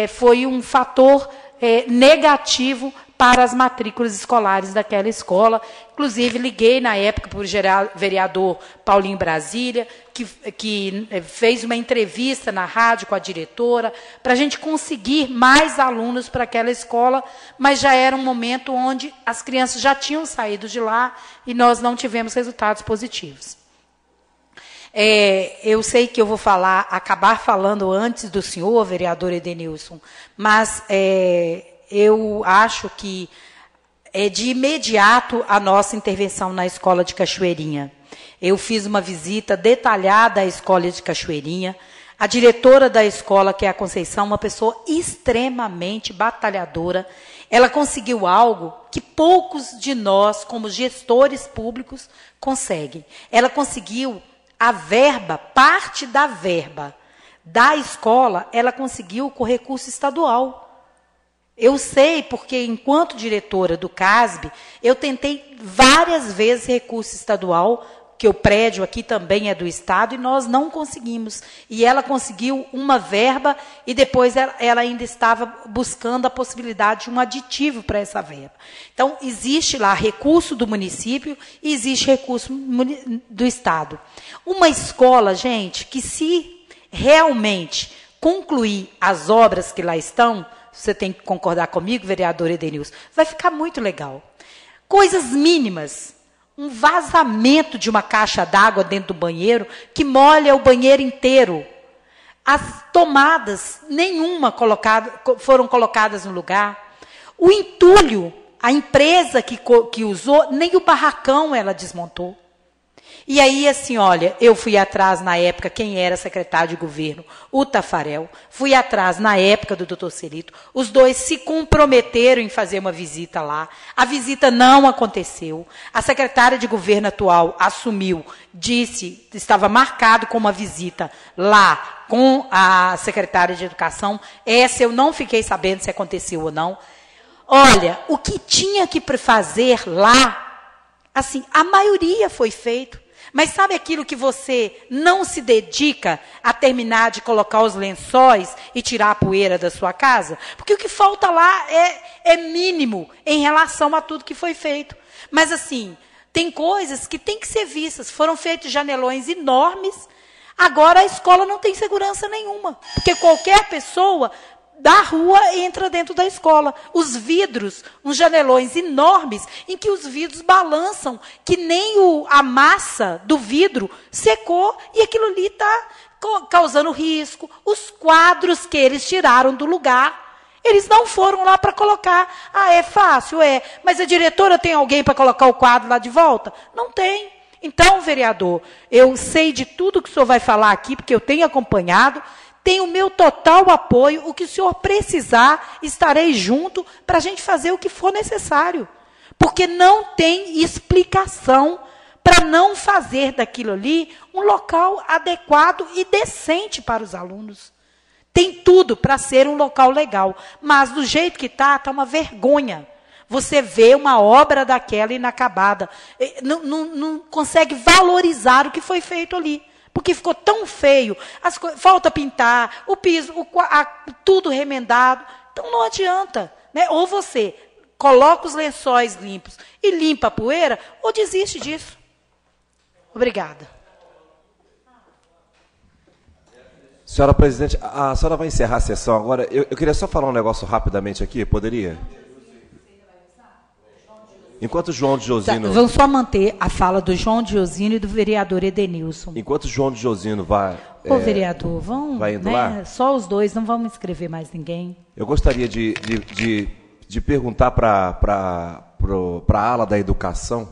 foi um fator negativo para as matrículas escolares daquela escola. Inclusive, liguei na época para o vereador Paulinho Brasília, que fez uma entrevista na rádio com a diretora, para a gente conseguir mais alunos para aquela escola, mas já era um momento onde as crianças já tinham saído de lá e nós não tivemos resultados positivos. Eu sei que eu vou acabar falando antes do senhor, vereador Edenilson, mas eu acho que é de imediato a nossa intervenção na escola de Cachoeirinha. Eu fiz uma visita detalhada à escola de Cachoeirinha. A diretora da escola, que é a Conceição, uma pessoa extremamente batalhadora, ela conseguiu algo que poucos de nós, como gestores públicos, conseguem. Ela conseguiu a verba, parte da verba da escola, ela conseguiu com recurso estadual. Eu sei porque, enquanto diretora do CASB, eu tentei várias vezes recurso estadual, que o prédio aqui também é do Estado, e nós não conseguimos. E ela conseguiu uma verba, e depois ela ainda estava buscando a possibilidade de um aditivo para essa verba. Então, existe lá recurso do município e existe recurso do Estado. Uma escola, gente, que se realmente concluir as obras que lá estão, você tem que concordar comigo, vereador Edenilson, vai ficar muito legal. Coisas mínimas. Um vazamento de uma caixa d'água dentro do banheiro que molha o banheiro inteiro. As tomadas, nenhuma foram colocadas no lugar. O entulho, a empresa que usou, nem o barracão ela desmontou. E aí, assim, olha, eu fui atrás na época, quem era secretário de governo? O Tafarel. Fui atrás na época do doutor Celito. Os dois se comprometeram em fazer uma visita lá. A visita não aconteceu. A secretária de governo atual assumiu, disse, estava marcado com uma visita lá com a secretária de Educação. Essa eu não fiquei sabendo se aconteceu ou não. Olha, o que tinha que fazer lá, assim, a maioria foi feito. Mas sabe aquilo que você não se dedica a terminar de colocar os lençóis e tirar a poeira da sua casa? Porque o que falta lá é mínimo em relação a tudo que foi feito. Mas, assim, tem coisas que têm que ser vistas. Foram feitos janelões enormes. Agora a escola não tem segurança nenhuma. Porque qualquer pessoa da rua entra dentro da escola. Os vidros, uns janelões enormes, em que os vidros balançam, que nem a massa do vidro secou, e aquilo ali está causando risco. Os quadros que eles tiraram do lugar, eles não foram lá para colocar. Ah, é fácil, mas a diretora tem alguém para colocar o quadro lá de volta? Não tem. Então, vereador, eu sei de tudo que o senhor vai falar aqui, porque eu tenho acompanhado. Tem o meu total apoio. O que o senhor precisar, estarei junto para a gente fazer o que for necessário. Porque não tem explicação para não fazer daquilo ali um local adequado e decente para os alunos. Tem tudo para ser um local legal. Mas do jeito que está uma vergonha. Você vê uma obra daquela inacabada. Não consegue valorizar o que foi feito ali. Porque ficou tão feio, falta pintar, o piso, tudo remendado. Então não adianta. Né? Ou você coloca os lençóis limpos e limpa a poeira, ou desiste disso. Obrigada. Senhora presidente, a senhora vai encerrar a sessão agora. Eu queria só falar um negócio rapidamente aqui, poderia? Enquanto o João de Josino... Tá, vamos só manter a fala do João de Josino e do vereador Edenilson. Enquanto o João de Josino vai... Ô, vereador, vamos... Vai indo lá? Só os dois, não vamos inscrever mais ninguém. Eu gostaria de perguntar para a ala da educação,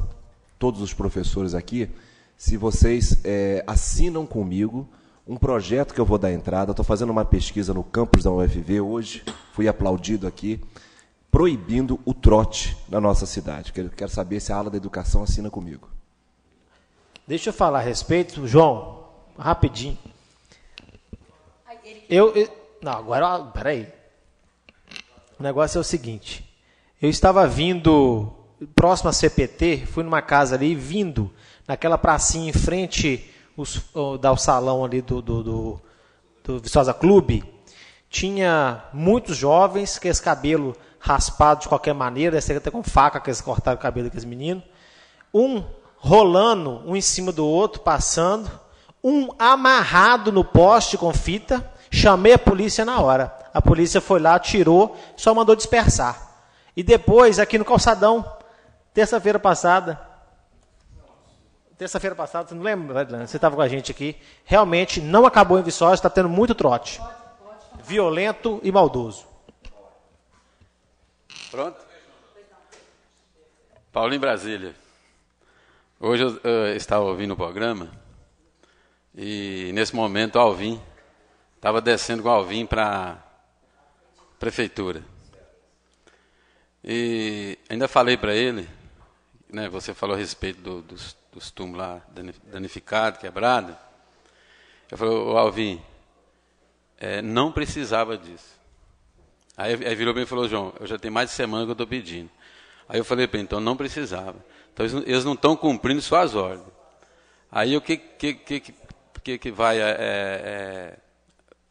todos os professores aqui, se vocês assinam comigo um projeto que eu vou dar entrada. Estou fazendo uma pesquisa no campus da UFV hoje, fui aplaudido aqui, proibindo o trote na nossa cidade. Quero saber se a ala da educação assina comigo. Deixa eu falar a respeito, João, rapidinho. Não, agora, peraí. O negócio é o seguinte. Eu estava vindo, próximo a CPT, fui numa casa ali, vindo naquela pracinha em frente ao salão ali do Viçosa Clube. Tinha muitos jovens com esse cabelo raspado de qualquer maneira, deve ser até com faca que eles cortaram o cabelo daqueles meninos, um rolando, um em cima do outro, passando, um amarrado no poste com fita. Chamei a polícia na hora. A polícia foi lá, tirou, só mandou dispersar. E depois, aqui no calçadão, terça-feira passada, você não lembra, você estava com a gente aqui, realmente não acabou em Viçosa, está tendo muito trote. Violento e maldoso. Pronto? Paulo em Brasília. Hoje eu estava ouvindo o programa e, nesse momento, o Alvim estava descendo com o Alvim para a prefeitura. E ainda falei para ele, né, você falou a respeito dos túmulos lá danificados, quebrados. Eu falei, o Alvim, não precisava disso. Aí virou bem e falou, João, eu já tenho mais de semana que eu estou pedindo. Aí eu falei para ele, então não precisava. Então eles não estão cumprindo suas ordens. Aí o que vai...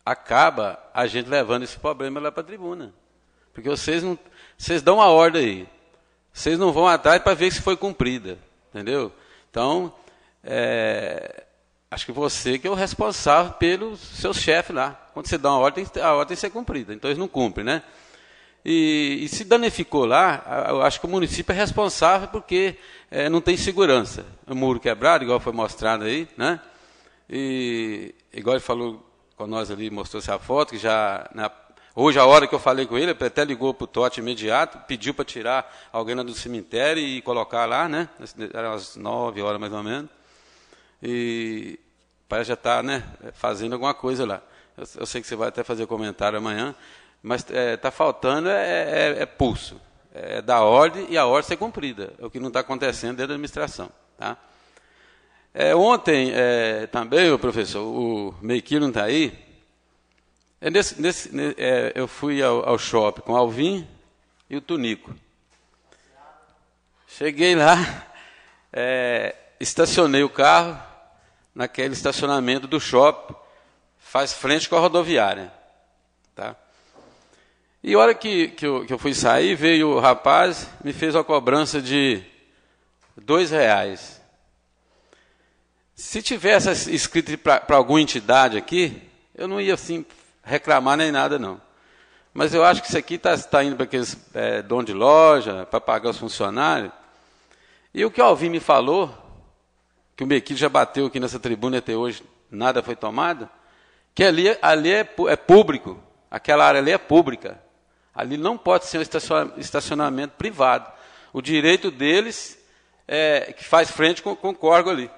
acaba a gente levando esse problema lá para a tribuna. Porque vocês dão a ordem aí. Vocês não vão atrás para ver se foi cumprida. Entendeu? Então, acho que você que é o responsável pelos seus chefes lá. Quando você dá uma ordem, a ordem tem que ser cumprida. Então, eles não cumprem, né? E se danificou lá, eu acho que o município é responsável porque não tem segurança. O muro quebrado, igual foi mostrado aí, né? E igual ele falou com nós ali, mostrou-se a foto, que já... Hoje, a hora que eu falei com ele até ligou para o TOT imediato, pediu para tirar alguém lá do cemitério e colocar lá, né? Eram as 9 horas mais ou menos. E parece já estar, né, fazendo alguma coisa lá. Eu sei que você vai até fazer comentário amanhã, mas está faltando pulso. É dar ordem e a ordem ser cumprida. É o que não está acontecendo dentro da administração. Tá? Ontem, também, o professor, o Meikir não está aí, Eu fui ao shopping com o Alvin e o Tunico. Cheguei lá, estacionei o carro naquele estacionamento do shopping, faz frente com a rodoviária. Tá? E a hora que eu fui sair, veio o rapaz, me fez uma cobrança de R$2. Se tivesse escrito para alguma entidade aqui, eu não ia assim reclamar nem nada, não. Mas eu acho que isso aqui está indo para aqueles dono de loja, para pagar os funcionários. E o que o Alvin me falou, que o Mequilho já bateu aqui nessa tribuna e até hoje nada foi tomado, que ali é público, aquela área ali é pública. Ali não pode ser um estacionamento privado. O direito deles é que faz frente com o córrego ali.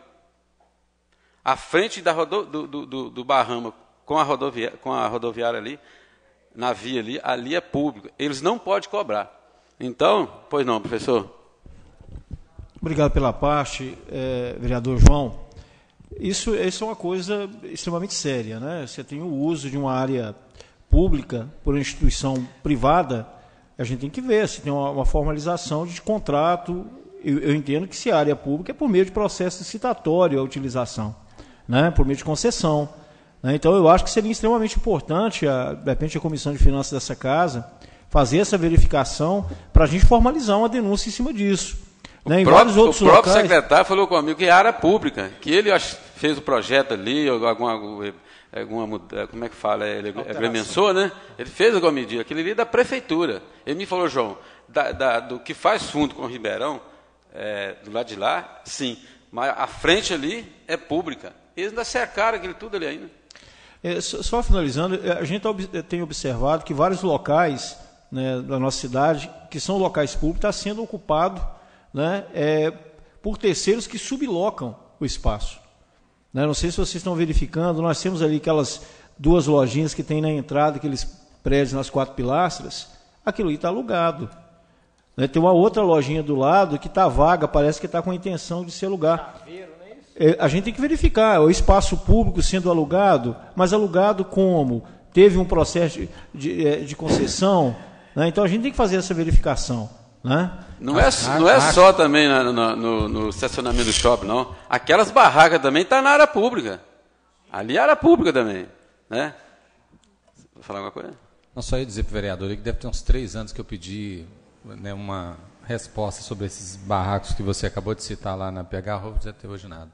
A frente do Barrama com a rodoviária ali, na via ali é público. Eles não podem cobrar. Então, pois não, professor? Obrigado pela parte, vereador João. Isso é uma coisa extremamente séria, né? Você tem o uso de uma área pública por uma instituição privada, a gente tem que ver se tem uma formalização de contrato. Eu entendo que se a área pública é por meio de processo licitatório a utilização, né? Por meio de concessão. Né? Então, eu acho que seria extremamente importante, de repente, a Comissão de Finanças dessa casa fazer essa verificação para a gente formalizar uma denúncia em cima disso. Né? O próprio secretário falou comigo que é área pública, que ele fez o projeto ali, como é que fala? Ele agrimensou, né? Ele fez alguma medida, aquele ali é da prefeitura. Ele me falou, João, do que faz fundo com o Ribeirão, do lado de lá, sim, mas a frente ali é pública. Eles ainda cercaram aquilo tudo ali ainda. Só finalizando, a gente tem observado que vários locais, né, da nossa cidade, que são locais públicos, estão sendo ocupados, né, por terceiros que sublocam o espaço. Né, não sei se vocês estão verificando, nós temos ali aquelas 2 lojinhas que tem na entrada, aqueles prédios nas 4 pilastras, aquilo ali está alugado. Né, tem uma outra lojinha do lado que está vaga, parece que está com a intenção de ser alugado. A gente tem que verificar o espaço público sendo alugado, mas alugado como? Teve um processo de concessão, né? Então a gente tem que fazer essa verificação. Né? Não é só também no estacionamento do shopping, não. Aquelas barracas também estão na área pública. Ali é área pública também. Né? Vou falar alguma coisa? Não, só ia dizer para o vereador que deve ter uns 3 anos que eu pedi, né, uma resposta sobre esses barracos que você acabou de citar lá na PH Rovers, até hoje nada.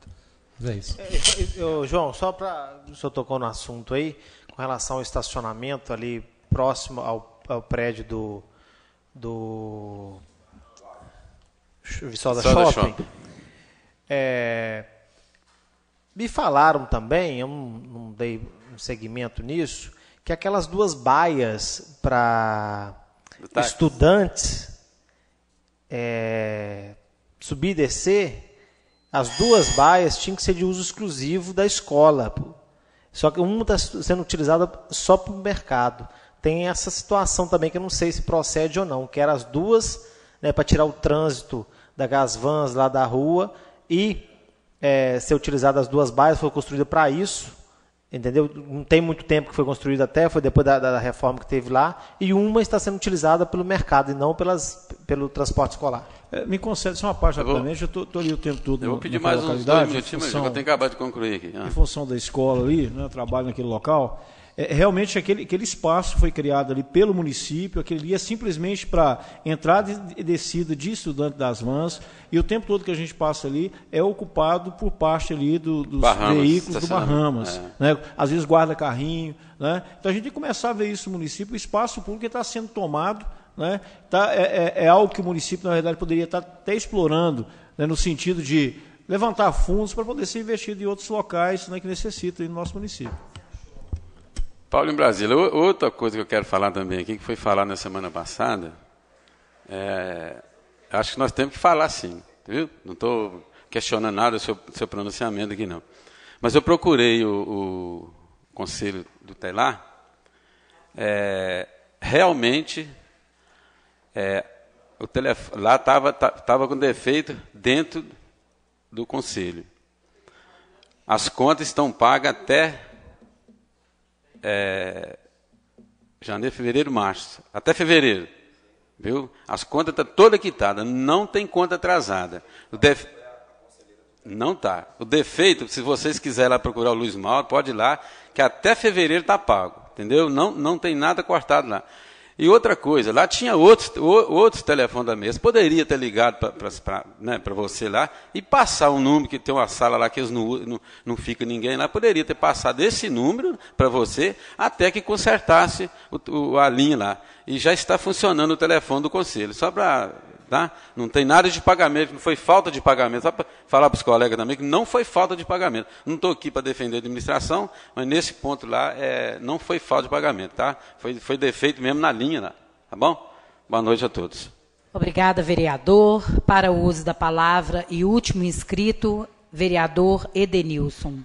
Mas é isso. João, só para... O senhor tocou no assunto aí, com relação ao estacionamento ali próximo ao prédio do Viçosa Shopping. Me falaram também, eu não dei um segmento nisso, que aquelas 2 baias para estudantes subir e descer, as 2 baias tinham que ser de uso exclusivo da escola. Só que uma está sendo utilizada só para o mercado. Tem essa situação também que eu não sei se procede ou não, que eram as 2, né, para tirar o trânsito das vans lá da rua e ser utilizada as 2 baias, foi construída para isso. Entendeu? Não tem muito tempo que foi construída até, foi depois da reforma que teve lá, e uma está sendo utilizada pelo mercado e não pelo transporte escolar. Me concede só uma parte rapidamente, eu estou ali o tempo todo. Eu vou pedir mais uns 2 minutinhos, mas eu tenho que acabar de concluir aqui. Em função da escola ali, né, eu trabalho naquele local, realmente aquele espaço foi criado ali pelo município, aquele ali é simplesmente para entrada e descida de estudante das vans, e o tempo todo que a gente passa ali é ocupado por parte ali dos veículos do Bahamas. Né? Às vezes guarda carrinho. Né? Então a gente tem que começar a ver isso no município, o espaço público está sendo tomado, né? É algo que o município, na verdade, poderia estar até explorando, né, no sentido de levantar fundos para poder ser investido em outros locais, né, que necessitam no nosso município. Paulo em Brasília, outra coisa que eu quero falar também aqui, que foi falado na semana passada, acho que nós temos que falar sim, viu? Não estou questionando nada do seu pronunciamento aqui, não. Mas eu procurei o Conselho do Telar, realmente, o telefone, lá estava com defeito dentro do Conselho. As contas estão pagas até Janeiro, fevereiro, março. Até fevereiro. Viu? As contas estão todas quitadas. Não tem conta atrasada. Não está. O defeito, se vocês quiserem lá procurar o Luiz Mauro, pode ir lá, que até fevereiro está pago. Entendeu? Não tem nada cortado lá. E outra coisa, lá tinha outros telefones da mesa. Poderia ter ligado para você lá e passar um número, que tem uma sala lá que eles não fica ninguém lá. Poderia ter passado esse número para você até que consertasse a linha lá. E já está funcionando o telefone do conselho. Só para... Tá? Não tem nada de pagamento, não foi falta de pagamento. Só para falar para os colegas também que não foi falta de pagamento. Não estou aqui para defender a administração, mas nesse ponto lá não foi falta de pagamento. Tá? Foi defeito mesmo na linha lá. Tá bom? Boa noite a todos. Obrigada, vereador. Para o uso da palavra e último inscrito, vereador Edenilson.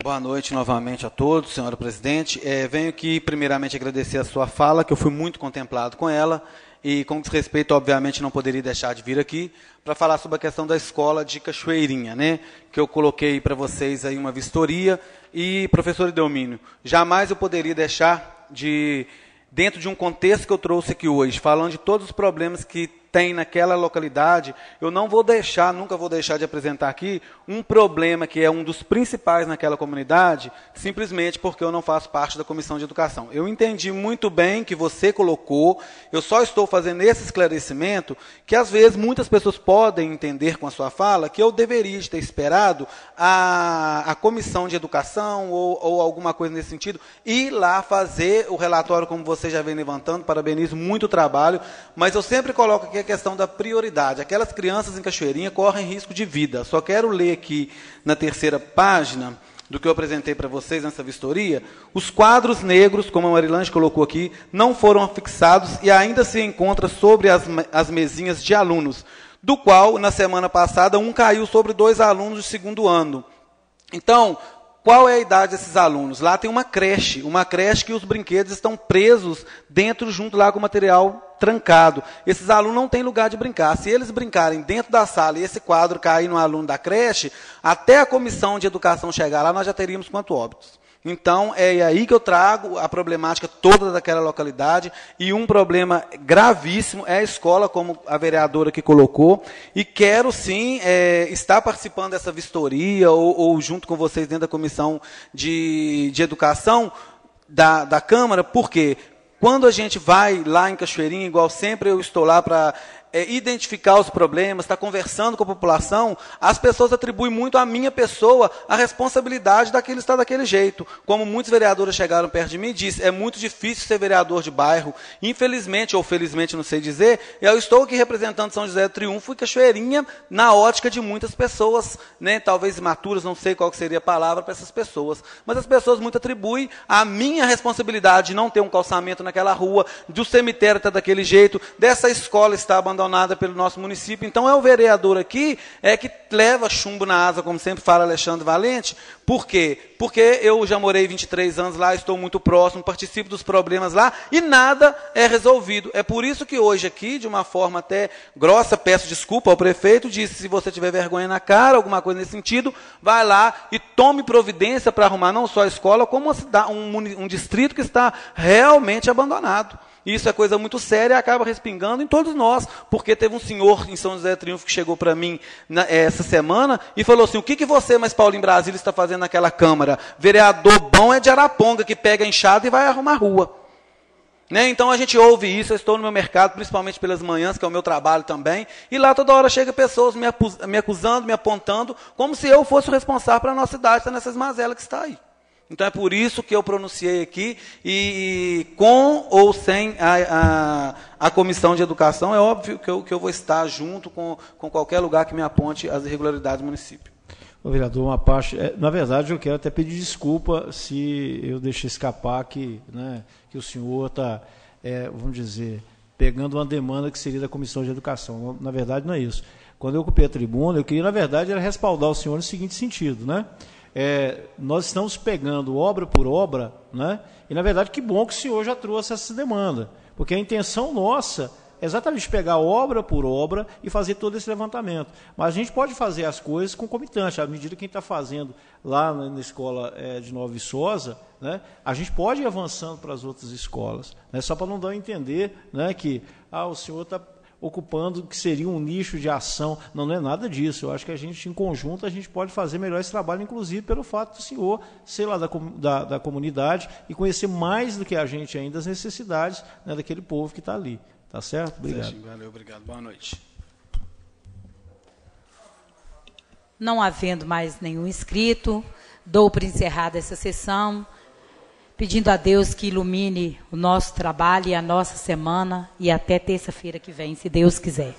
Boa noite novamente a todos, senhora presidente. Venho aqui primeiramente agradecer a sua fala, que eu fui muito contemplado com ela, e com desrespeito, obviamente, não poderia deixar de vir aqui para falar sobre a questão da escola de Cachoeirinha, né? Que eu coloquei para vocês aí uma vistoria. E, professor Edelmínio, jamais eu poderia deixar de, dentro de um contexto que eu trouxe aqui hoje, falando de todos os problemas que tem naquela localidade, eu nunca vou deixar de apresentar aqui um problema que é um dos principais naquela comunidade, simplesmente porque eu não faço parte da Comissão de Educação. Eu entendi muito bem que você colocou, eu só estou fazendo esse esclarecimento, que às vezes muitas pessoas podem entender com a sua fala, que eu deveria ter esperado a Comissão de Educação ou alguma coisa nesse sentido, ir lá fazer o relatório como você já vem levantando, parabenizo muito o trabalho, mas eu sempre coloco aqui a questão da prioridade. Aquelas crianças em Cachoeirinha correm risco de vida. Só quero ler aqui na terceira página do que eu apresentei para vocês nessa vistoria. Os quadros negros, como a Marilange colocou aqui, não foram fixados e ainda se encontra sobre as mesinhas de alunos, do qual, na semana passada, um caiu sobre 2 alunos do 2º ano. Então, qual é a idade desses alunos? Lá tem uma creche que os brinquedos estão presos dentro, junto lá com o material trancado. Esses alunos não têm lugar de brincar. Se eles brincarem dentro da sala e esse quadro cair no aluno da creche, até a Comissão de Educação chegar lá, nós já teríamos quantos óbitos? Então, é aí que eu trago a problemática toda daquela localidade, e um problema gravíssimo é a escola, como a vereadora que colocou, e quero sim estar participando dessa vistoria, ou junto com vocês dentro da Comissão de Educação da Câmara, porque quando a gente vai lá em Cachoeirinha, igual sempre eu estou lá para identificar os problemas, estar conversando com a população, as pessoas atribuem muito à minha pessoa a responsabilidade daquilo estar daquele jeito. Como muitos vereadores chegaram perto de mim e disseram, é muito difícil ser vereador de bairro. Infelizmente, ou felizmente, não sei dizer, eu estou aqui representando São José do Triunfo e Cachoeirinha na ótica de muitas pessoas, né, talvez imaturas, não sei qual que seria a palavra para essas pessoas. Mas as pessoas muito atribuem a minha responsabilidade de não ter um calçamento naquela rua, do cemitério estar daquele jeito, dessa escola estar abandonada pelo nosso município. Então é o vereador aqui que leva chumbo na asa, como sempre fala Alexandre Valente. Por quê? Porque eu já morei 23 anos lá, estou muito próximo, participo dos problemas lá e nada é resolvido. É por isso que hoje aqui, de uma forma até grossa, peço desculpa ao prefeito, disse, se você tiver vergonha na cara, alguma coisa nesse sentido, vai lá e tome providência para arrumar não só a escola, como um distrito que está realmente abandonado. Isso é coisa muito séria e acaba respingando em todos nós, porque teve um senhor em São José do Triunfo que chegou para mim essa semana e falou assim, o que você, mais Paulo, em Brasília, está fazendo naquela Câmara? Vereador bom é de Araponga, que pega a enxada e vai arrumar rua. Né? Então a gente ouve isso, eu estou no meu mercado, principalmente pelas manhãs, que é o meu trabalho também, e lá toda hora chega pessoas me acusando, me apontando, como se eu fosse o responsável para a nossa cidade estar nessas mazelas que está aí. Então é por isso que eu pronunciei aqui, e com ou sem a Comissão de Educação, é óbvio que eu vou estar junto com qualquer lugar que me aponte as irregularidades do município. Ô, vereador, uma parte, na verdade eu quero até pedir desculpa se eu deixei escapar que o senhor está, vamos dizer, pegando uma demanda que seria da Comissão de Educação. Na verdade não é isso. Quando eu ocupei a tribuna, eu queria, na verdade, era respaldar o senhor no seguinte sentido, né? Nós estamos pegando obra por obra, né? E, na verdade, que bom que o senhor já trouxe essa demanda, porque a intenção nossa exatamente pegar obra por obra e fazer todo esse levantamento. Mas a gente pode fazer as coisas concomitantes. À medida que a gente está fazendo lá na escola de Nova Viçosa, né, a gente pode ir avançando para as outras escolas, né, só para não dar a entender, né, que o senhor está ocupando o que seria um nicho de ação. Não, não é nada disso. Eu acho que a gente, em conjunto, a gente pode fazer melhor esse trabalho, inclusive pelo fato do senhor ser lá da comunidade e conhecer mais do que a gente ainda as necessidades, né, daquele povo que está ali. Tá certo? Obrigado. Certo, valeu, obrigado. Boa noite. Não havendo mais nenhum inscrito, dou por encerrada essa sessão, pedindo a Deus que ilumine o nosso trabalho e a nossa semana e até terça-feira que vem, se Deus quiser.